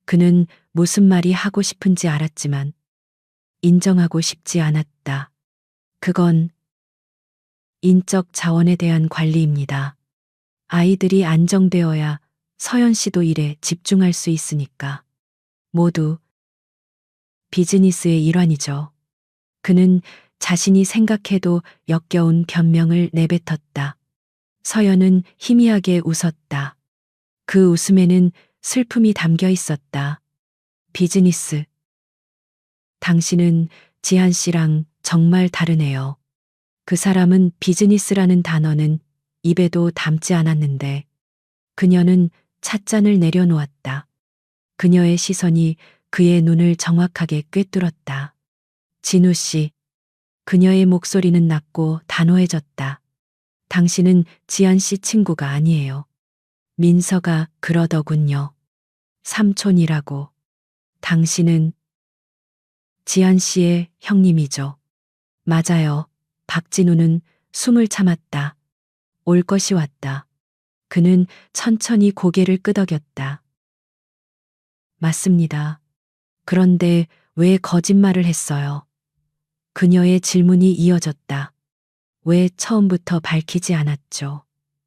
그는 무슨 말이 하고 싶은지 알았지만 인정하고 싶지 않았다. 그건 인적 자원에 대한 관리입니다. 아이들이 안정되어야 서연 씨도 일에 집중할 수 있으니까. 모두 비즈니스의 일환이죠. 그는 자신이 생각해도 역겨운 변명을 내뱉었다. 서연은 희미하게 웃었다. 그 웃음에는 슬픔이 담겨 있었다. 비즈니스. 당신은 지한 씨랑 정말 다르네요. 그 사람은 비즈니스라는 단어는 입에도 담지 않았는데 그녀는 찻잔을 내려놓았다. 그녀의 시선이 그의 눈을 정확하게 꿰뚫었다. 진우 씨. 그녀의 목소리는 낮고 단호해졌다. 당신은 지한 씨 친구가 아니에요. 민서가 그러더군요. 삼촌이라고. 당신은 지한 씨의 형님이죠. 맞아요. 박진우는 숨을 참았다. 올 것이 왔다. 그는 천천히 고개를 끄덕였다. 맞습니다. 그런데 왜 거짓말을 했어요? 그녀의 질문이 이어졌다. 왜 처음부터 밝히지 않았죠?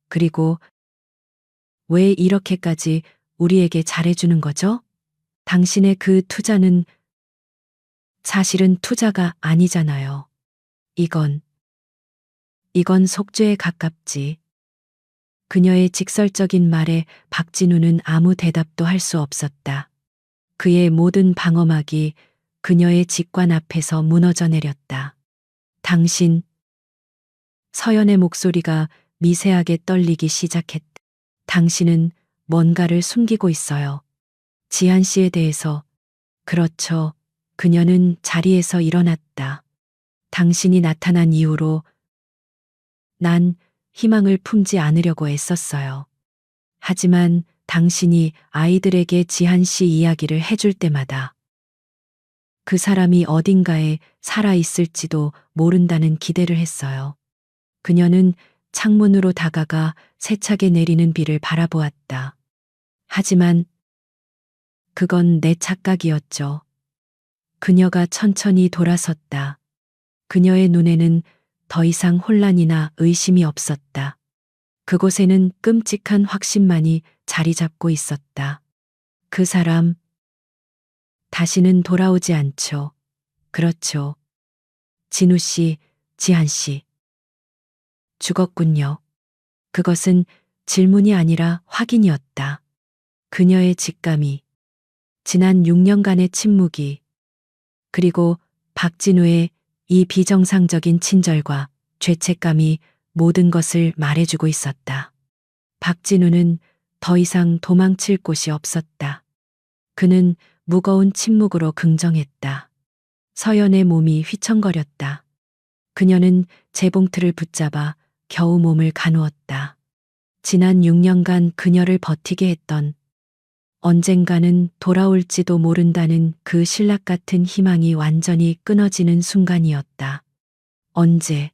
그리고 왜 이렇게까지 우리에게 잘해주는 거죠? 당신의 그 투자는 사실은 투자가 아니잖아요. 이건 속죄에 가깝지. 그녀의 직설적인 말에 박진우는 아무 대답도 할 수 없었다. 그의 모든 방어막이 그녀의 직관 앞에서 무너져 내렸다. 당신. 서연의 목소리가 미세하게 떨리기 시작했다. 당신은 뭔가를 숨기고 있어요. 지한 씨에 대해서. 그렇죠. 그녀는 자리에서 일어났다. 당신이 나타난 이후로 난 희망을 품지 않으려고 애썼어요. 하지만 당신이 아이들에게 지한 씨 이야기를 해줄 때마다 그 사람이 어딘가에 살아 있을지도 모른다는 기대를 했어요. 그녀는 창문으로 다가가 세차게 내리는 비를 바라보았다. 하지만 그건 내 착각이었죠. 그녀가 천천히 돌아섰다. 그녀의 눈에는 더 이상 혼란이나 의심이 없었다. 그곳에는 끔찍한 확신만이 자리 잡고 있었다. 그 사람, 다시는 돌아오지 않죠. 그렇죠. 진우 씨, 지한 씨. 죽었군요. 그것은 질문이 아니라 확인이었다. 그녀의 직감이, 지난 6년간의 침묵이, 그리고 박진우의 이 비정상적인 친절과 죄책감이 모든 것을 말해주고 있었다. 박진우는 더 이상 도망칠 곳이 없었다. 그는 무거운 침묵으로 긍정했다. 서연의 몸이 휘청거렸다. 그녀는 재봉틀을 붙잡아 겨우 몸을 가누었다. 지난 6년간 그녀를 버티게 했던, 언젠가는 돌아올지도 모른다는 그 신락 같은 희망이 완전히 끊어지는 순간이었다. 언제,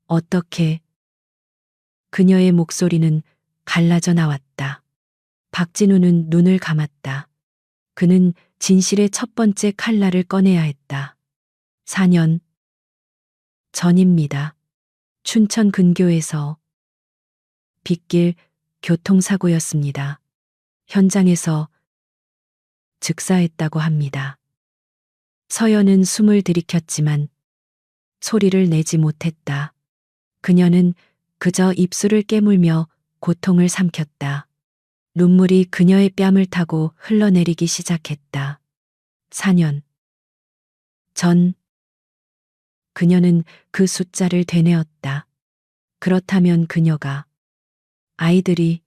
어떻게. 그녀의 목소리는 갈라져 나왔다. 박진우는 눈을 감았다. 그는 진실의 첫 번째 칼날을 꺼내야 했다. 4년 전입니다. 춘천 근교에서 빗길 교통사고였습니다. 현장에서 즉사했다고 합니다. 서연은 숨을 들이켰지만 소리를 내지 못했다. 그녀는 그저 입술을 깨물며 고통을 삼켰다. 눈물이 그녀의 뺨을 타고 흘러내리기 시작했다. 4년 전. 그녀는 그 숫자를 되뇌었다. 그렇다면 그녀가, 아이들이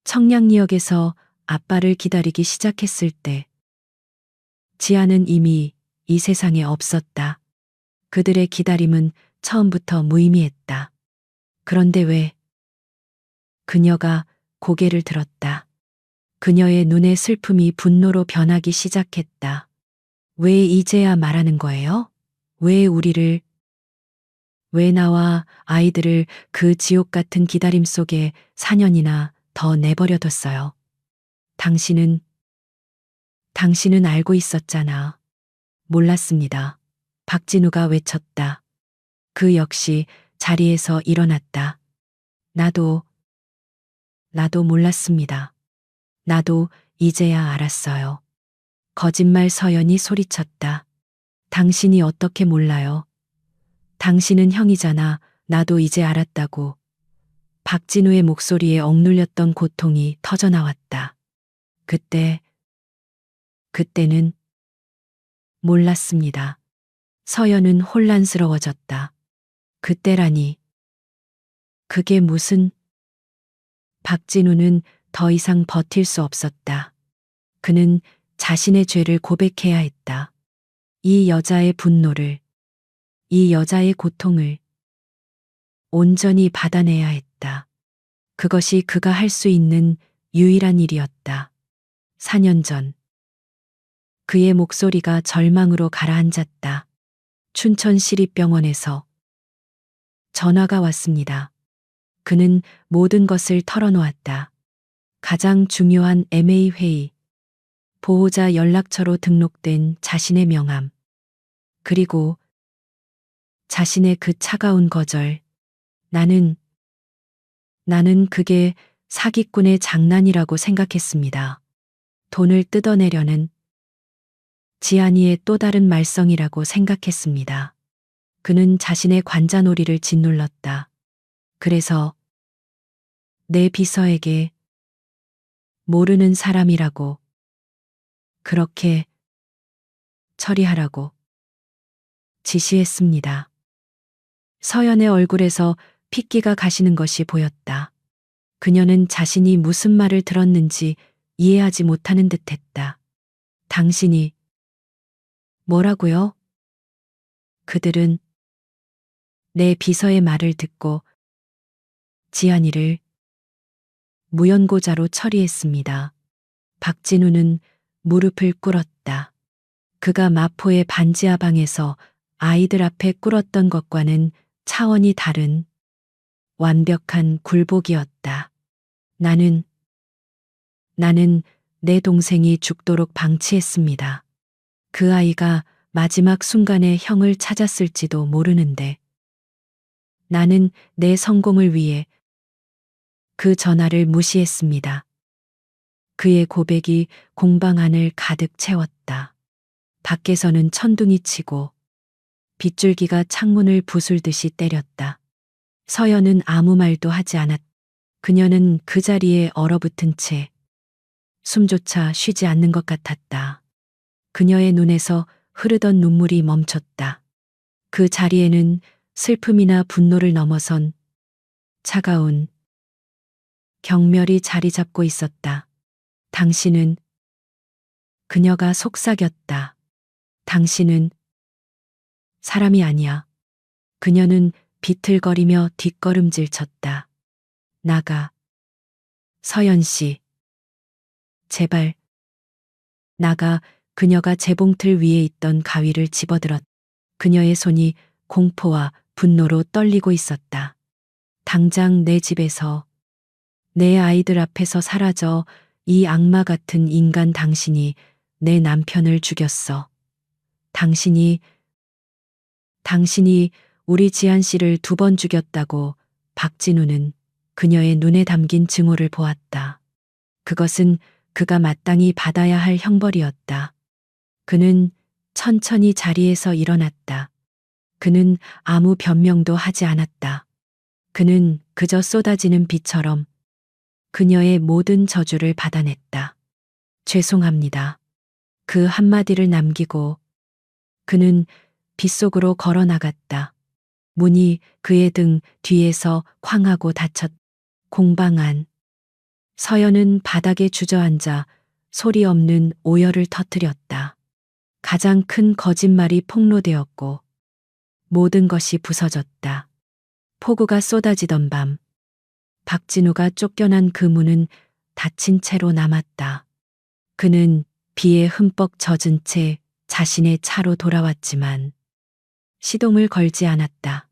청량리역에서 아빠를 기다리기 시작했을 때 지아는 이미 이 세상에 없었다. 그들의 기다림은 처음부터 무의미했다. 그런데 왜? 그녀가 고개를 들었다. 그녀의 눈의 슬픔이 분노로 변하기 시작했다. 왜 이제야 말하는 거예요? 왜 우리를, 왜 나와 아이들을 그 지옥 같은 기다림 속에 4년이나 더 내버려뒀어요? 당신은 알고 있었잖아. 몰랐습니다. 박진우가 외쳤다. 그 역시 자리에서 일어났다. 나도 몰랐습니다. 나도 이제야 알았어요. 거짓말 서연이 소리쳤다. 당신이 어떻게 몰라요? 당신은 형이잖아. 나도 이제 알았다고. 박진우의 목소리에 억눌렸던 고통이 터져나왔다. 그때는 몰랐습니다. 서연은 혼란스러워졌다. 그때라니. 그게 무슨... 박진우는 더 이상 버틸 수 없었다. 그는 자신의 죄를 고백해야 했다. 이 여자의 분노를, 이 여자의 고통을 온전히 받아내야 했다. 그것이 그가 할 수 있는 유일한 일이었다. 4년 전, 그의 목소리가 절망으로 가라앉았다. 춘천시립병원에서 전화가 왔습니다. 그는 모든 것을 털어놓았다. 가장 중요한 MA 회의, 보호자 연락처로 등록된 자신의 명함, 그리고 자신의 그 차가운 거절. 나는 그게 사기꾼의 장난이라고 생각했습니다. 돈을 뜯어내려는 지안이의 또 다른 말썽이라고 생각했습니다. 그는 자신의 관자놀이를 짓눌렀다. 그래서 내 비서에게 모르는 사람이라고 그렇게 처리하라고 지시했습니다. 서연의 얼굴에서 핏기가 가시는 것이 보였다. 그녀는 자신이 무슨 말을 들었는지 이해하지 못하는 듯했다. 당신이 뭐라고요? 그들은 내 비서의 말을 듣고 지안이를 무연고자로 처리했습니다. 박진우는 무릎을 꿇었다. 그가 마포의 반지하방에서 아이들 앞에 꿇었던 것과는 차원이 다른 완벽한 굴복이었다. 나는 내 동생이 죽도록 방치했습니다. 그 아이가 마지막 순간에 형을 찾았을지도 모르는데 나는 내 성공을 위해 그 전화를 무시했습니다. 그의 고백이 공방 안을 가득 채웠다. 밖에서는 천둥이 치고 빗줄기가 창문을 부술듯이 때렸다. 서연은 아무 말도 하지 않았다. 그녀는 그 자리에 얼어붙은 채 숨조차 쉬지 않는 것 같았다. 그녀의 눈에서 흐르던 눈물이 멈췄다. 그 자리에는 슬픔이나 분노를 넘어선 차가운 경멸이 자리 잡고 있었다. 당신은 그녀가 속삭였다. 당신은 사람이 아니야. 그녀는 비틀거리며 뒷걸음질 쳤다. 나가. 서연 씨. 제발. 나가. 그녀가 재봉틀 위에 있던 가위를 집어들었. 그녀의 손이 공포와 분노로 떨리고 있었다. 당장 내 집에서, 내 아이들 앞에서 사라져. 이 악마 같은 인간 당신이 내 남편을 죽였어. 당신이 우리 지한 씨를 2번 죽였다고. 박진우는 그녀의 눈에 담긴 증오를 보았다. 그것은 그가 마땅히 받아야 할 형벌이었다. 그는 천천히 자리에서 일어났다. 그는 아무 변명도 하지 않았다. 그는 그저 쏟아지는 비처럼 그녀의 모든 저주를 받아냈다. 죄송합니다. 그 한마디를 남기고 그는 빗속으로 걸어 나갔다. 문이 그의 등 뒤에서 쾅 하고 닫혔. 공방 안. 서연은 바닥에 주저앉아 소리 없는 오열을 터뜨렸다. 가장 큰 거짓말이 폭로되었고 모든 것이 부서졌다. 폭우가 쏟아지던 밤, 박진우가 쫓겨난 그 문은 닫힌 채로 남았다. 그는 비에 흠뻑 젖은 채 자신의 차로 돌아왔지만 시동을 걸지 않았다.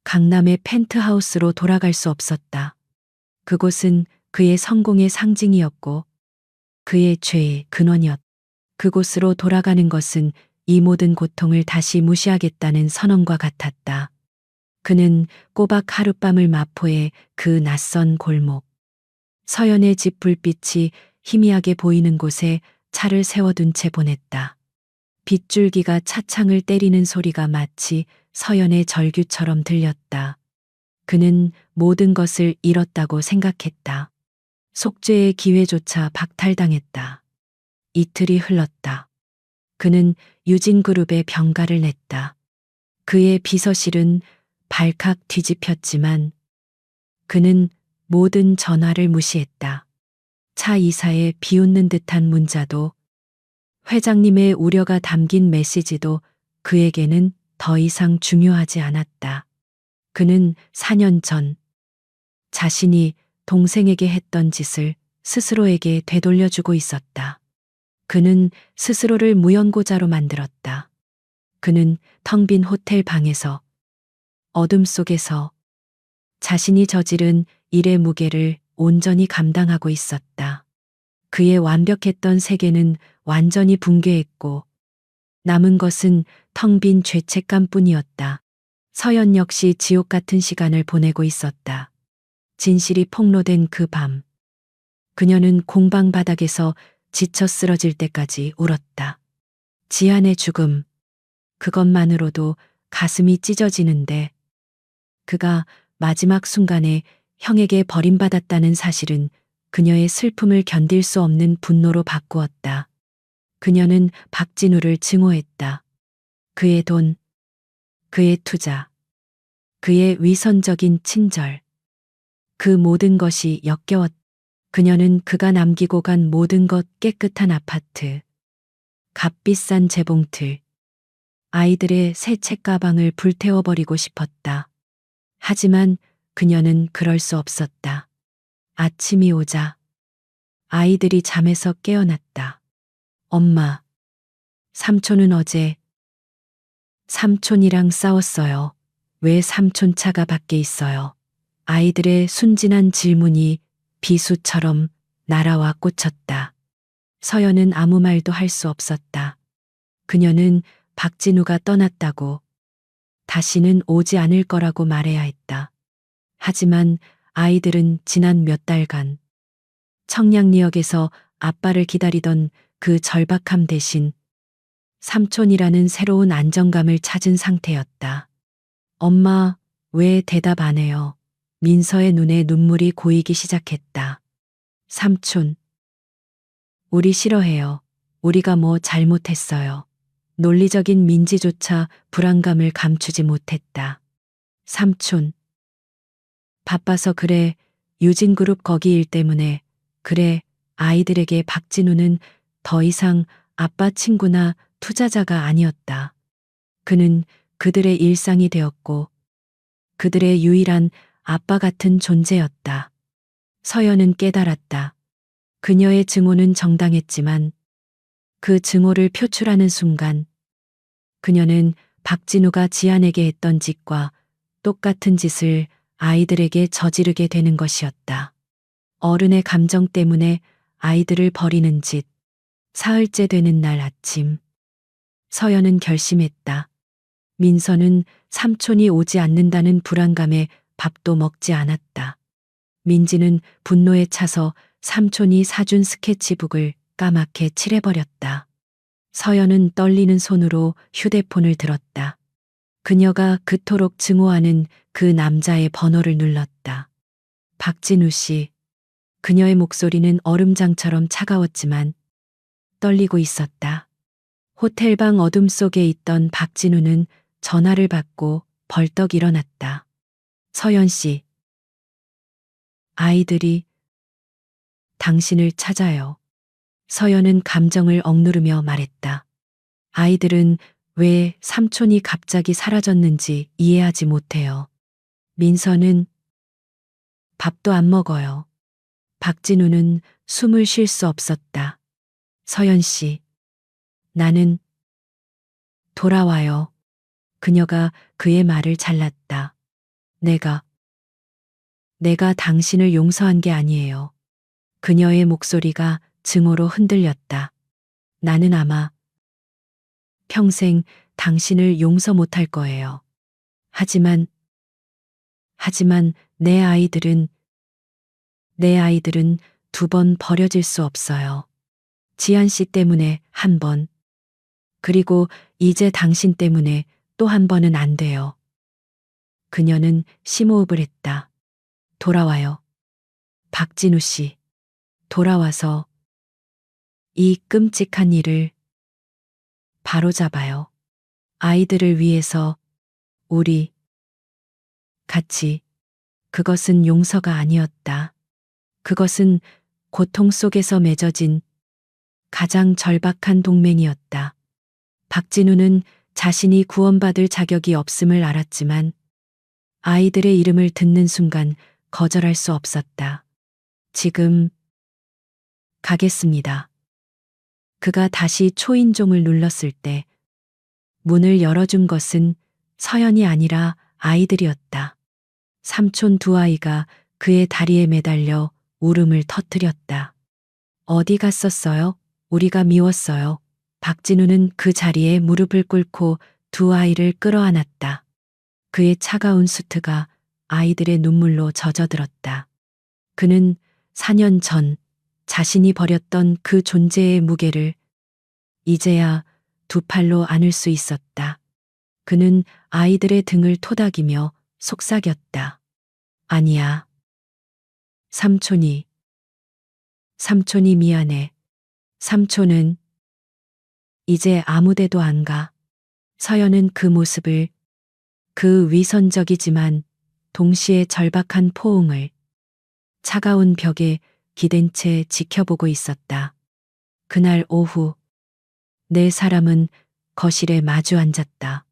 강남의 펜트하우스로 돌아갈 수 없었다. 그곳은 그의 성공의 상징이었고 그의 죄의 근원이었다. 그곳으로 돌아가는 것은 이 모든 고통을 다시 무시하겠다는 선언과 같았다. 그는 꼬박 하룻밤을 마포해 그 낯선 골목, 서연의 집 불빛이 희미하게 보이는 곳에 차를 세워둔 채 보냈다. 빗줄기가 차창을 때리는 소리가 마치 서연의 절규처럼 들렸다. 그는 모든 것을 잃었다고 생각했다. 속죄의 기회조차 박탈당했다. 이틀이 흘렀다. 그는 유진그룹에 병가를 냈다. 그의 비서실은 발칵 뒤집혔지만 그는 모든 전화를 무시했다. 차 이사의 비웃는 듯한 문자도, 회장님의 우려가 담긴 메시지도 그에게는 더 이상 중요하지 않았다. 그는 4년 전 자신이 동생에게 했던 짓을 스스로에게 되돌려주고 있었다. 그는 스스로를 무연고자로 만들었다. 그는 텅 빈 호텔 방에서, 어둠 속에서 자신이 저지른 일의 무게를 온전히 감당하고 있었다. 그의 완벽했던 세계는 완전히 붕괴했고 남은 것은 텅 빈 죄책감뿐이었다. 서연 역시 지옥 같은 시간을 보내고 있었다. 진실이 폭로된 그 밤, 그녀는 공방 바닥에서 지쳐 쓰러질 때까지 울었다. 지안의 죽음, 그것만으로도 가슴이 찢어지는데 그가 마지막 순간에 형에게 버림받았다는 사실은 그녀의 슬픔을 견딜 수 없는 분노로 바꾸었다. 그녀는 박진우를 증오했다. 그의 돈, 그의 투자, 그의 위선적인 친절, 그 모든 것이 역겨웠다. 그녀는 그가 남기고 간 모든 것, 깨끗한 아파트, 값비싼 재봉틀, 아이들의 새 책가방을 불태워버리고 싶었다. 하지만 그녀는 그럴 수 없었다. 아침이 오자 아이들이 잠에서 깨어났다. 엄마, 삼촌은 어제 삼촌이랑 싸웠어요. 왜 삼촌 차가 밖에 있어요? 아이들의 순진한 질문이 비수처럼 날아와 꽂혔다. 서연은 아무 말도 할 수 없었다. 그녀는 박진우가 떠났다고, 다시는 오지 않을 거라고 말해야 했다. 하지만 아이들은 지난 몇 달간 청량리역에서 아빠를 기다리던 그 절박함 대신 삼촌이라는 새로운 안정감을 찾은 상태였다. 엄마, 왜 대답 안 해요? 민서의 눈에 눈물이 고이기 시작했다. 삼촌, 우리 싫어해요. 우리가 뭐 잘못했어요. 논리적인 민지조차 불안감을 감추지 못했다. 삼촌, 바빠서 그래. 유진그룹 거기 일 때문에 그래. 아이들에게 박진우는 더 이상 아빠 친구나 투자자가 아니었다. 그는 그들의 일상이 되었고 그들의 유일한 아빠 같은 존재였다. 서연은 깨달았다. 그녀의 증오는 정당했지만 그 증오를 표출하는 순간 그녀는 박진우가 지안에게 했던 짓과 똑같은 짓을 아이들에게 저지르게 되는 것이었다. 어른의 감정 때문에 아이들을 버리는 짓. 사흘째 되는 날 아침, 서연은 결심했다. 민서는 삼촌이 오지 않는다는 불안감에 밥도 먹지 않았다. 민지는 분노에 차서 삼촌이 사준 스케치북을 까맣게 칠해버렸다. 서연은 떨리는 손으로 휴대폰을 들었다. 그녀가 그토록 증오하는 그 남자의 번호를 눌렀다. 박진우 씨. 그녀의 목소리는 얼음장처럼 차가웠지만 떨리고 있었다. 호텔방 어둠 속에 있던 박진우는 전화를 받고 벌떡 일어났다. 서연 씨. 아이들이 당신을 찾아요. 서연은 감정을 억누르며 말했다. 아이들은 왜 삼촌이 갑자기 사라졌는지 이해하지 못해요. 민서는 밥도 안 먹어요. 박진우는 숨을 쉴 수 없었다. 서연 씨, 나는 돌아와요. 그녀가 그의 말을 잘랐다. 내가 당신을 용서한 게 아니에요. 그녀의 목소리가 증오로 흔들렸다. 나는 아마 평생 당신을 용서 못할 거예요. 하지만 내 아이들은 두 번 버려질 수 없어요. 지한 씨 때문에 한 번, 그리고 이제 당신 때문에 또 한 번은 안 돼요. 그녀는 심호흡을 했다. 돌아와요. 박진우 씨. 돌아와서 이 끔찍한 일을 바로잡아요. 아이들을 위해서 우리 같이. 그것은 용서가 아니었다. 그것은 고통 속에서 맺어진 가장 절박한 동맹이었다. 박진우는 자신이 구원받을 자격이 없음을 알았지만 아이들의 이름을 듣는 순간 거절할 수 없었다. 지금 가겠습니다. 그가 다시 초인종을 눌렀을 때 문을 열어준 것은 서연이 아니라 아이들이었다. 삼촌 두 아이가 그의 다리에 매달려 울음을 터뜨렸다. 어디 갔었어요? 우리가 미웠어요. 박진우는 그 자리에 무릎을 꿇고 두 아이를 끌어안았다. 그의 차가운 수트가 아이들의 눈물로 젖어들었다. 그는 4년 전 자신이 버렸던 그 존재의 무게를 이제야 두 팔로 안을 수 있었다. 그는 아이들의 등을 토닥이며 속삭였다. 아니야. 삼촌이 미안해. 삼촌은 이제 아무데도 안 가. 서연은 그 모습을, 그 위선적이지만 동시에 절박한 포옹을 차가운 벽에 기댄 채 지켜보고 있었다. 그날 오후 네 사람은 거실에 마주 앉았다.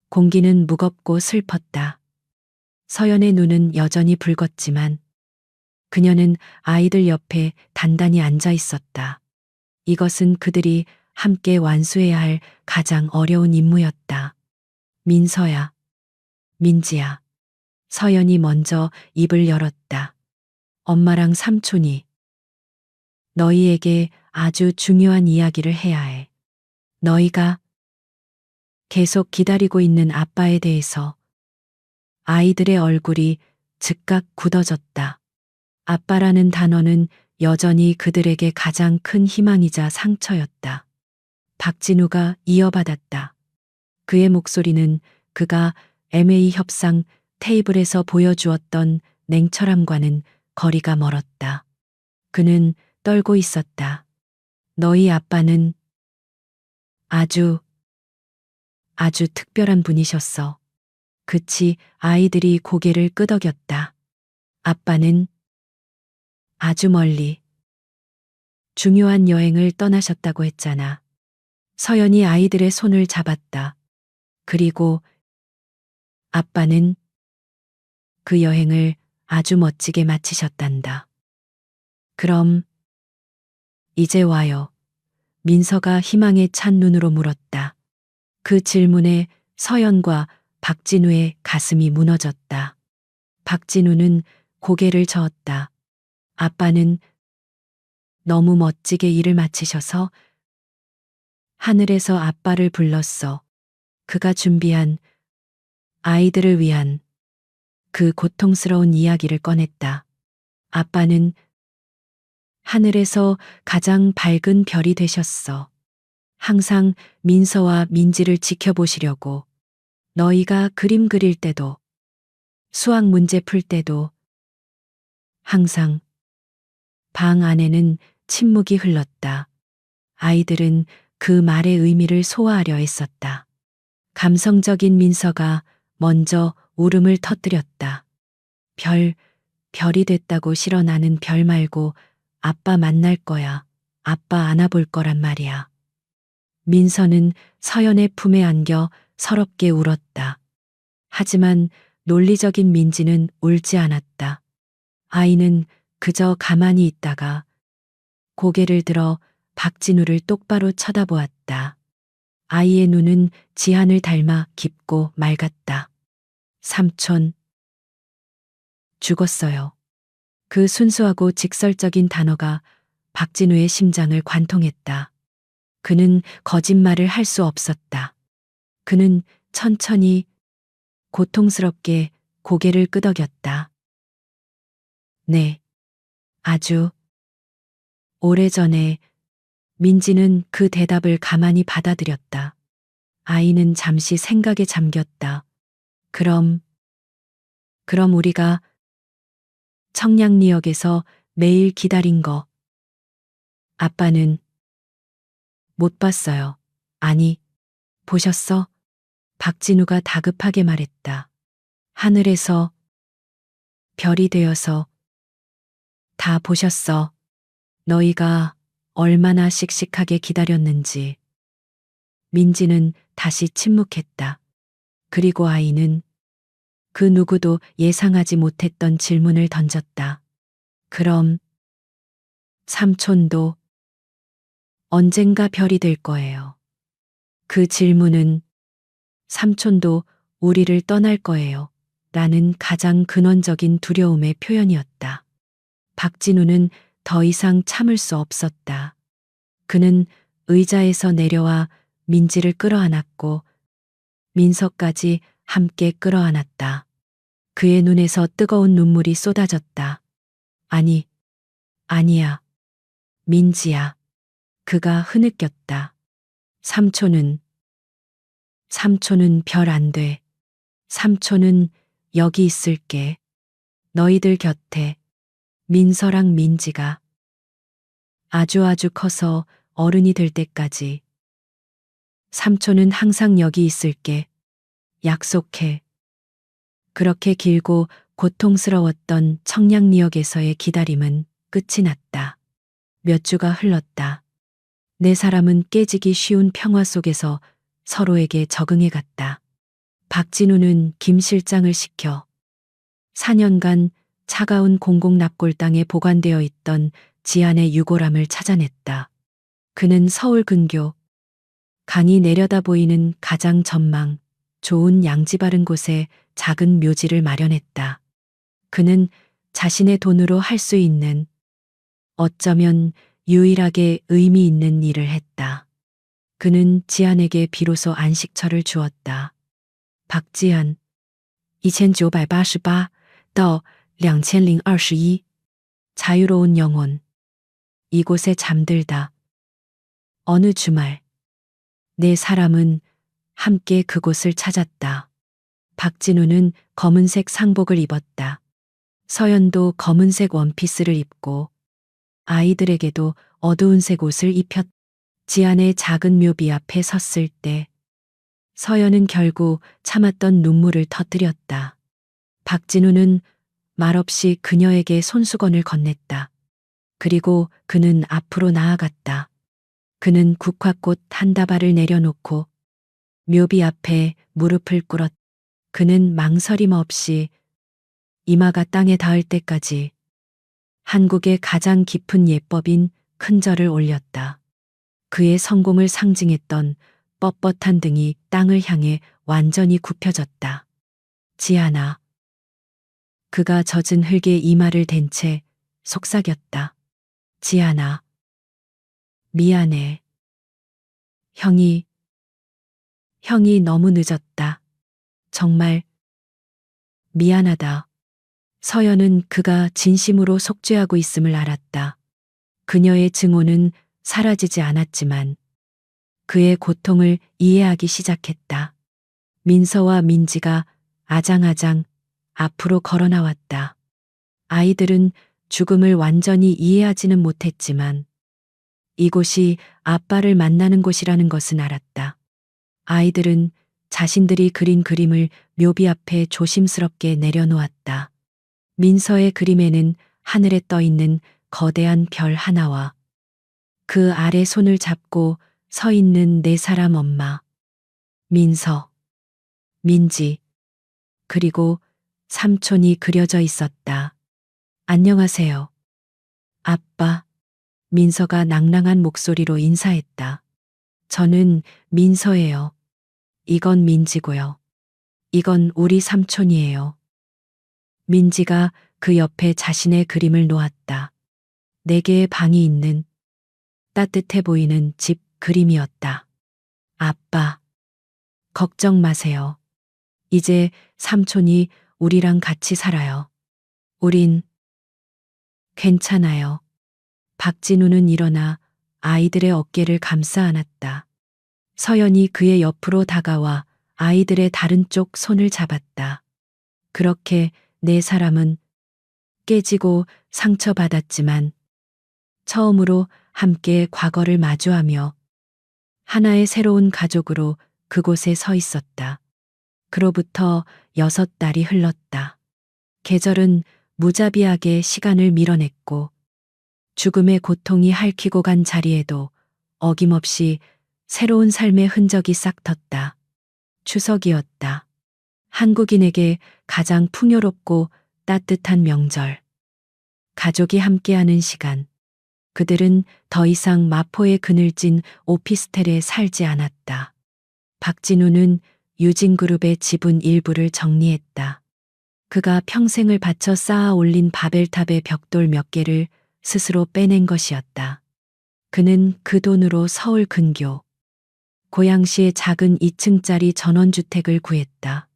공기는 무겁고 슬펐다. 서연의 눈은 여전히 붉었지만 그녀는 아이들 옆에 단단히 앉아 있었다. 이것은 그들이 함께 완수해야 할 가장 어려운 임무였다. 민서야, 민지야. 서연이 먼저 입을 열었다. 엄마랑 삼촌이 너희에게 아주 중요한 이야기를 해야 해. 너희가 계속 기다리고 있는 아빠에 대해서. 아이들의 얼굴이 즉각 굳어졌다. 아빠라는 단어는 여전히 그들에게 가장 큰 희망이자 상처였다. 박진우가 이어받았다. 그의 목소리는 그가 MA 협상 테이블에서 보여주었던 냉철함과는 거리가 멀었다. 그는 떨고 있었다. 너희 아빠는 아주 특별한 분이셨어. 그치. 아이들이 고개를 끄덕였다. 아빠는 아주 멀리 중요한 여행을 떠나셨다고 했잖아. 서연이 아이들의 손을 잡았다. 그리고 아빠는 그 여행을 아주 멋지게 마치셨단다. 그럼 이제 와요. 민서가 희망에 찬 눈으로 물었다. 그 질문에 서연과 박진우의 가슴이 무너졌다. 박진우는 고개를 저었다. 아빠는 너무 멋지게 일을 마치셔서 하늘에서 아빠를 불렀어. 그가 준비한 아이들을 위한 그 고통스러운 이야기를 꺼냈다. 아빠는 하늘에서 가장 밝은 별이 되셨어. 항상 민서와 민지를 지켜보시려고. 너희가 그림 그릴 때도, 수학 문제 풀 때도 항상. 방 안에는 침묵이 흘렀다. 아이들은 그 말의 의미를 소화하려 애썼다. 감성적인 민서가 먼저 울음을 터뜨렸다. 별이 됐다고 싫어. 나는 별 말고 아빠 만날 거야. 아빠 안아볼 거란 말이야. 민서는 서연의 품에 안겨 서럽게 울었다. 하지만 논리적인 민지는 울지 않았다. 아이는 그저 가만히 있다가 고개를 들어 박진우를 똑바로 쳐다보았다. 아이의 눈은 지한을 닮아 깊고 맑았다. 삼촌, 죽었어요. 그 순수하고 직설적인 단어가 박진우의 심장을 관통했다. 그는 거짓말을 할 수 없었다. 그는 천천히 고통스럽게 고개를 끄덕였다. 네, 아주 오래전에. 민지는 그 대답을 가만히 받아들였다. 아이는 잠시 생각에 잠겼다. 그럼 우리가 청량리역에서 매일 기다린 거 아빠는 못 봤어요. 아니, 보셨어? 박진우가 다급하게 말했다. 하늘에서 별이 되어서 다 보셨어. 너희가 얼마나 씩씩하게 기다렸는지. 민지는 다시 침묵했다. 그리고 아이는 그 누구도 예상하지 못했던 질문을 던졌다. 그럼 삼촌도 언젠가 별이 될 거예요. 그 질문은 삼촌도 우리를 떠날 거예요. 라는 가장 근원적인 두려움의 표현이었다. 박진우는 더 이상 참을 수 없었다. 그는 의자에서 내려와 민지를 끌어안았고 민서까지 함께 끌어안았다. 그의 눈에서 뜨거운 눈물이 쏟아졌다. 아니, 아니야. 민지야. 그가 흐느꼈다. 삼촌은 별 안 돼. 삼촌은 여기 있을게. 너희들 곁에. 민서랑 민지가 아주 커서 어른이 될 때까지. 삼촌은 항상 여기 있을게. 약속해. 그렇게 길고 고통스러웠던 청량리역에서의 기다림은 끝이 났다. 몇 주가 흘렀다. 네 사람은 깨지기 쉬운 평화 속에서 서로에게 적응해 갔다. 박진우는 김 실장을 시켜 4년간 차가운 공공납골 땅에 보관되어 있던 지안의 유골함을 찾아냈다. 그는 서울 근교 강이 내려다 보이는 가장 전망 좋은 양지 바른 곳에 작은 묘지를 마련했다. 그는 자신의 돈으로 할 수 있는 어쩌면 유일하게 의미 있는 일을 했다. 그는 지안에게 비로소 안식처를 주었다. 박지안 2988到2021 자유로운 영혼. 이곳에 잠들다. 어느 주말 네 사람은 함께 그곳을 찾았다. 박진우는 검은색 상복을 입었다. 서연도 검은색 원피스를 입고 아이들에게도 어두운색 옷을 입혔. 지안의 작은 묘비 앞에 섰을 때 서연은 결국 참았던 눈물을 터뜨렸다. 박진우는 말없이 그녀에게 손수건을 건넸다. 그리고 그는 앞으로 나아갔다. 그는 국화꽃 한 다발을 내려놓고 묘비 앞에 무릎을 꿇었. 그는 망설임 없이 이마가 땅에 닿을 때까지 한국의 가장 깊은 예법인 큰절을 올렸다. 그의 성공을 상징했던 뻣뻣한 등이 땅을 향해 완전히 굽혀졌다. 지아나. 그가 젖은 흙에 이마를 댄 채 속삭였다. 지아나. 미안해. 형이 너무 늦었다. 정말 미안하다. 서연은 그가 진심으로 속죄하고 있음을 알았다. 그녀의 증오는 사라지지 않았지만 그의 고통을 이해하기 시작했다. 민서와 민지가 아장아장 앞으로 걸어 나왔다. 아이들은 죽음을 완전히 이해하지는 못했지만 이곳이 아빠를 만나는 곳이라는 것은 알았다. 아이들은 자신들이 그린 그림을 묘비 앞에 조심스럽게 내려놓았다. 민서의 그림에는 하늘에 떠 있는 거대한 별 하나와 그 아래 손을 잡고 서 있는 네 사람 엄마. 민서, 민지, 그리고 삼촌이 그려져 있었다. 안녕하세요. 아빠. 민서가 낭랑한 목소리로 인사했다. 저는 민서예요. 이건 민지고요. 이건 우리 삼촌이에요. 민지가 그 옆에 자신의 그림을 놓았다. 네 개의 방이 있는 따뜻해 보이는 집 그림이었다. 아빠, 걱정 마세요. 이제 삼촌이 우리랑 같이 살아요. 우린 괜찮아요. 박진우는 일어나 아이들의 어깨를 감싸 안았다. 서연이 그의 옆으로 다가와 아이들의 다른 쪽 손을 잡았다. 그렇게 네 사람은 깨지고 상처받았지만 처음으로 함께 과거를 마주하며 하나의 새로운 가족으로 그곳에 서 있었다. 그로부터 6달이 흘렀다. 계절은 무자비하게 시간을 밀어냈고 죽음의 고통이 핥히고 간 자리에도 어김없이 새로운 삶의 흔적이 싹텄다. 추석이었다. 한국인에게 가장 풍요롭고 따뜻한 명절. 가족이 함께하는 시간. 그들은 더 이상 마포의 그늘진 오피스텔에 살지 않았다. 박진우는 유진그룹의 지분 일부를 정리했다. 그가 평생을 바쳐 쌓아 올린 바벨탑의 벽돌 몇 개를 스스로 빼낸 것이었다. 그는 그 돈으로 서울 근교, 고양시의 작은 2층짜리 전원주택을 구했다.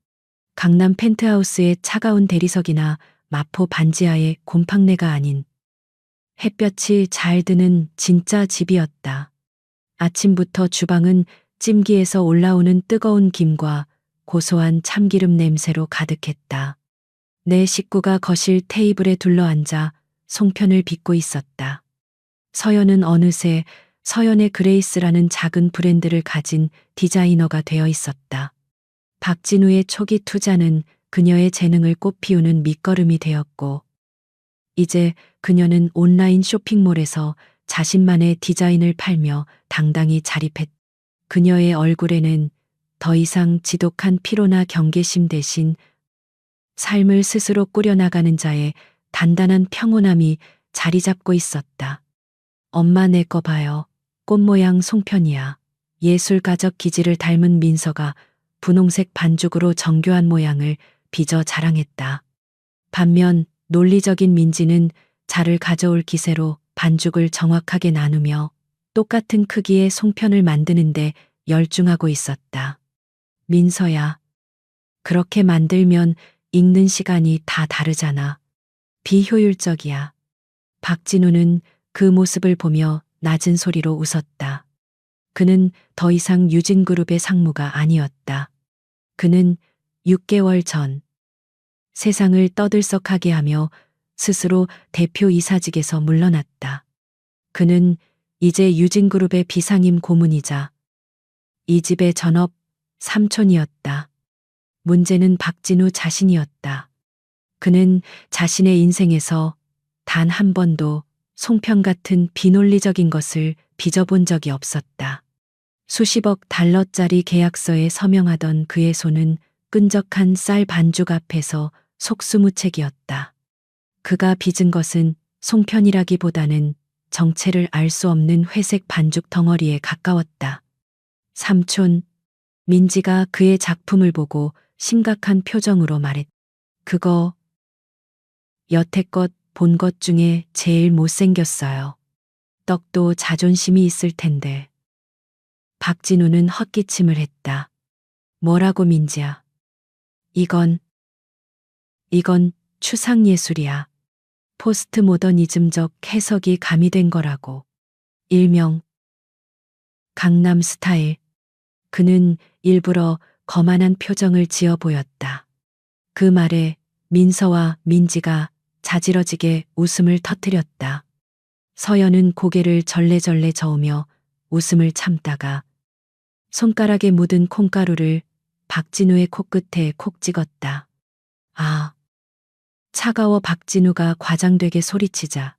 강남 펜트하우스의 차가운 대리석이나 마포 반지하의 곰팡내가 아닌 햇볕이 잘 드는 진짜 집이었다. 아침부터 주방은 찜기에서 올라오는 뜨거운 김과 고소한 참기름 냄새로 가득했다. 네 식구가 거실 테이블에 둘러앉아 송편을 빚고 있었다. 서연은 어느새 서연의 그레이스라는 작은 브랜드를 가진 디자이너가 되어 있었다. 박진우의 초기 투자는 그녀의 재능을 꽃피우는 밑거름이 되었고, 이제 그녀는 온라인 쇼핑몰에서 자신만의 디자인을 팔며 당당히 자립했다. 그녀의 얼굴에는 더 이상 지독한 피로나 경계심 대신 삶을 스스로 꾸려나가는 자의 단단한 평온함이 자리 잡고 있었다. 엄마 내 거 봐요. 꽃 모양 송편이야. 예술가적 기질을 닮은 민서가 분홍색 반죽으로 정교한 모양을 빚어 자랑했다. 반면 논리적인 민지는 자를 가져올 기세로 반죽을 정확하게 나누며 똑같은 크기의 송편을 만드는데 열중하고 있었다. 민서야, 그렇게 만들면 익는 시간이 다 다르잖아. 비효율적이야. 박진우는 그 모습을 보며 낮은 소리로 웃었다. 그는 더 이상 유진그룹의 상무가 아니었다. 그는 6개월 전 세상을 떠들썩하게 하며 스스로 대표 이사직에서 물러났다. 그는 이제 유진그룹의 비상임 고문이자 이 집의 전업 삼촌이었다. 문제는 박진우 자신이었다. 그는 자신의 인생에서 단 한 번도 송편 같은 비논리적인 것을 빚어본 적이 없었다. 수십억 달러짜리 계약서에 서명하던 그의 손은 끈적한 쌀 반죽 앞에서 속수무책이었다. 그가 빚은 것은 송편이라기보다는 정체를 알 수 없는 회색 반죽 덩어리에 가까웠다. 삼촌, 민지가 그의 작품을 보고 심각한 표정으로 말했다. 그거 여태껏 본 것 중에 제일 못생겼어요. 떡도 자존심이 있을 텐데. 박진우는 헛기침을 했다. 뭐라고 민지야? 이건 추상예술이야. 포스트 모더니즘적 해석이 가미된 거라고. 일명 강남 스타일. 그는 일부러 거만한 표정을 지어 보였다. 그 말에 민서와 민지가 자지러지게 웃음을 터뜨렸다. 서연은 고개를 절레절레 저으며 웃음을 참다가 손가락에 묻은 콩가루를 박진우의 코끝에 콕 찍었다. 아, 차가워. 박진우가 과장되게 소리치자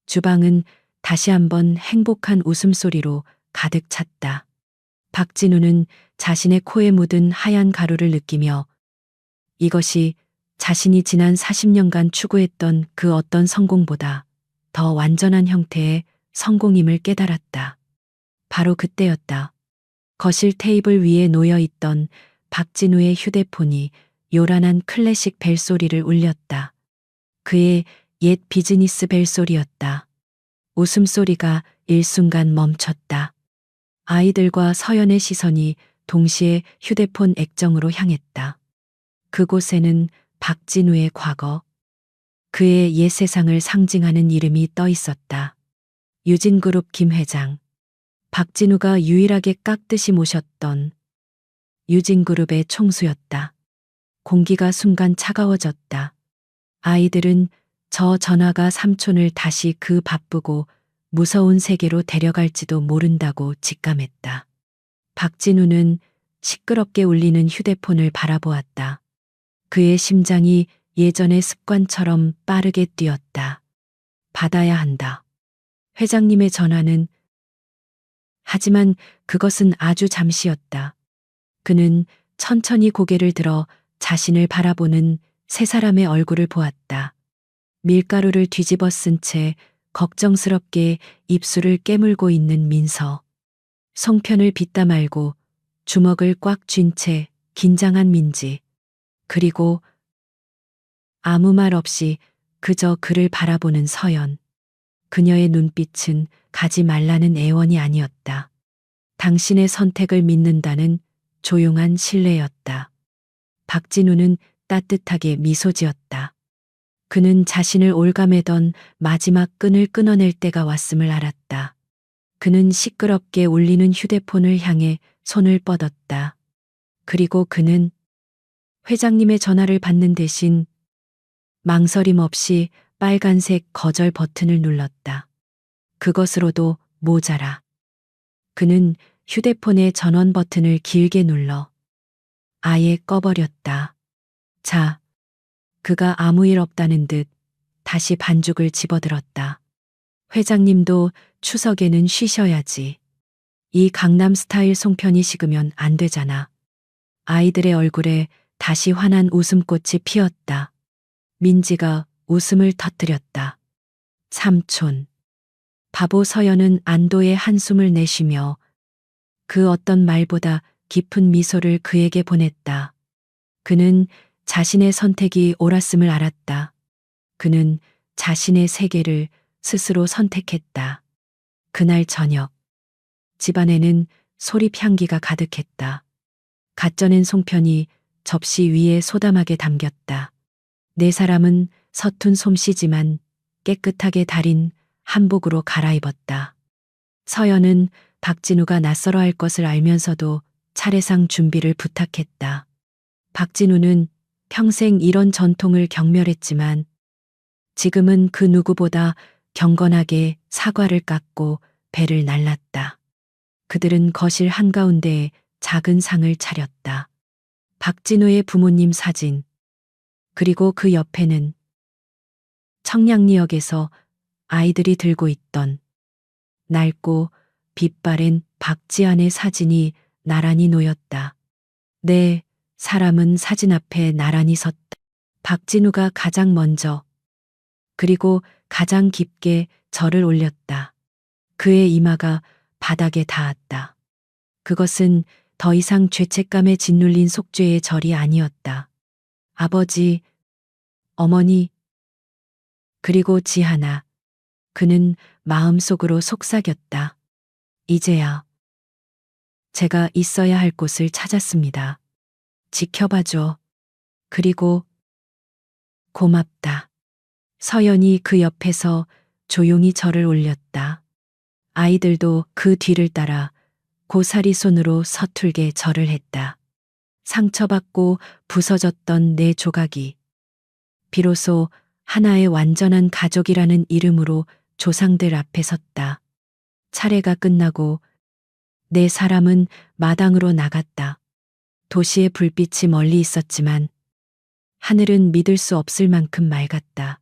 주방은 다시 한번 행복한 웃음소리로 가득 찼다. 박진우는 자신의 코에 묻은 하얀 가루를 느끼며 이것이 자신이 지난 40년간 추구했던 그 어떤 성공보다 더 완전한 형태의 성공임을 깨달았다. 바로 그때였다. 거실 테이블 위에 놓여 있던 박진우의 휴대폰이 요란한 클래식 벨소리를 울렸다. 그의 옛 비즈니스 벨소리였다. 웃음소리가 일순간 멈췄다. 아이들과 서연의 시선이 동시에 휴대폰 액정으로 향했다. 그곳에는 박진우의 과거, 그의 옛 세상을 상징하는 이름이 떠 있었다. 유진그룹 김 회장. 박진우가 유일하게 깍듯이 모셨던 유진그룹의 총수였다. 공기가 순간 차가워졌다. 아이들은 저 전화가 삼촌을 다시 그 바쁘고 무서운 세계로 데려갈지도 모른다고 직감했다. 박진우는 시끄럽게 울리는 휴대폰을 바라보았다. 그의 심장이 예전의 습관처럼 빠르게 뛰었다. 받아야 한다. 회장님의 전화는. 하지만 그것은 아주 잠시였다. 그는 천천히 고개를 들어 자신을 바라보는 세 사람의 얼굴을 보았다. 밀가루를 뒤집어 쓴 채 걱정스럽게 입술을 깨물고 있는 민서. 송편을 빚다 말고 주먹을 꽉 쥔 채 긴장한 민지. 그리고 아무 말 없이 그저 그를 바라보는 서연. 그녀의 눈빛은 가지 말라는 애원이 아니었다. 당신의 선택을 믿는다는 조용한 신뢰였다. 박진우는 따뜻하게 미소 지었다. 그는 자신을 올가매던 마지막 끈을 끊어낼 때가 왔음을 알았다. 그는 시끄럽게 울리는 휴대폰을 향해 손을 뻗었다. 그리고 그는 회장님의 전화를 받는 대신 망설임 없이 빨간색 거절 버튼을 눌렀다. 그것으로도 모자라. 그는 휴대폰의 전원 버튼을 길게 눌러 아예 꺼버렸다. 자, 그가 아무 일 없다는 듯 다시 반죽을 집어들었다. 회장님도 추석에는 쉬셔야지. 이 강남 스타일 송편이 식으면 안 되잖아. 아이들의 얼굴에 다시 환한 웃음꽃이 피었다. 민지가 웃음을 터뜨렸다. 삼촌. 바보 서연은 안도의 한숨을 내쉬며 그 어떤 말보다 깊은 미소를 그에게 보냈다. 그는 자신의 선택이 옳았음을 알았다. 그는 자신의 세계를 스스로 선택했다. 그날 저녁, 집안에는 소립 향기가 가득했다. 갓 쪄낸 송편이 접시 위에 소담하게 담겼다. 네 사람은 서툰 솜씨지만 깨끗하게 달인 한복으로 갈아입었다. 서연은 박진우가 낯설어 할 것을 알면서도 차례상 준비를 부탁했다. 박진우는 평생 이런 전통을 경멸했지만 지금은 그 누구보다 경건하게 사과를 깎고 배를 날랐다. 그들은 거실 한가운데에 작은 상을 차렸다. 박진우의 부모님 사진, 그리고 그 옆에는 청량리역에서 아이들이 들고 있던 낡고 빛바랜 박지안의 사진이 나란히 놓였다. 네, 사람은 사진 앞에 나란히 섰다. 박진우가 가장 먼저, 그리고 가장 깊게 절을 올렸다. 그의 이마가 바닥에 닿았다. 그것은 더 이상 죄책감에 짓눌린 속죄의 절이 아니었다. 아버지, 어머니, 그리고 지하나. 그는 마음속으로 속삭였다. 이제야 제가 있어야 할 곳을 찾았습니다. 지켜봐줘. 그리고 고맙다. 서연이 그 옆에서 조용히 절을 올렸다. 아이들도 그 뒤를 따라 고사리 손으로 서툴게 절을 했다. 상처받고 부서졌던 내 조각이 비로소 하나의 완전한 가족이라는 이름으로 조상들 앞에 섰다. 차례가 끝나고 네 사람은 마당으로 나갔다. 도시의 불빛이 멀리 있었지만 하늘은 믿을 수 없을 만큼 맑았다.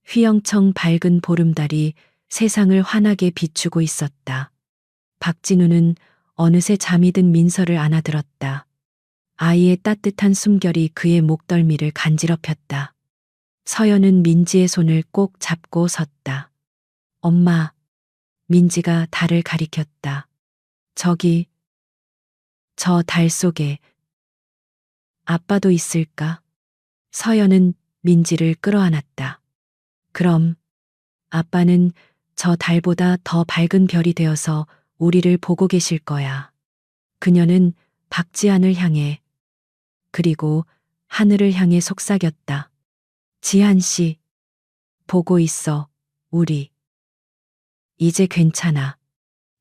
휘영청 밝은 보름달이 세상을 환하게 비추고 있었다. 박진우는 어느새 잠이 든 민서를 안아들었다. 아이의 따뜻한 숨결이 그의 목덜미를 간지럽혔다. 서연은 민지의 손을 꼭 잡고 섰다. 엄마, 민지가 달을 가리켰다. 저기, 저 달 속에 아빠도 있을까? 서연은 민지를 끌어안았다. 그럼 아빠는 저 달보다 더 밝은 별이 되어서 우리를 보고 계실 거야. 그녀는 박지한을 향해, 그리고 하늘을 향해 속삭였다. 지한 씨, 보고 있어, 우리. 이제 괜찮아.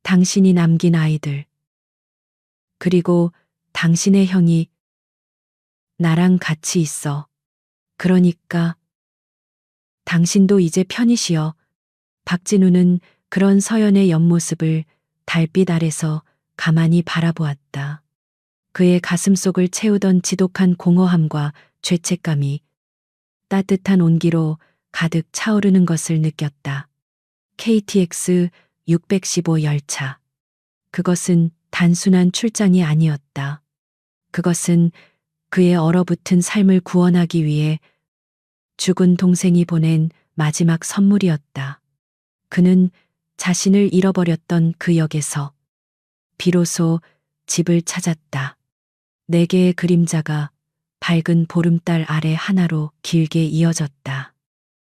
당신이 남긴 아이들. 그리고 당신의 형이 나랑 같이 있어. 그러니까 당신도 이제 편히 쉬어. 박진우는 그런 서연의 옆모습을 달빛 아래서 가만히 바라보았다. 그의 가슴속을 채우던 지독한 공허함과 죄책감이 따뜻한 온기로 가득 차오르는 것을 느꼈다. KTX 615 열차. 그것은 단순한 출장이 아니었다. 그것은 그의 얼어붙은 삶을 구원하기 위해 죽은 동생이 보낸 마지막 선물이었다. 그는 자신을 잃어버렸던 그 역에서 비로소 집을 찾았다. 네 개의 그림자가 밝은 보름달 아래 하나로 길게 이어졌다.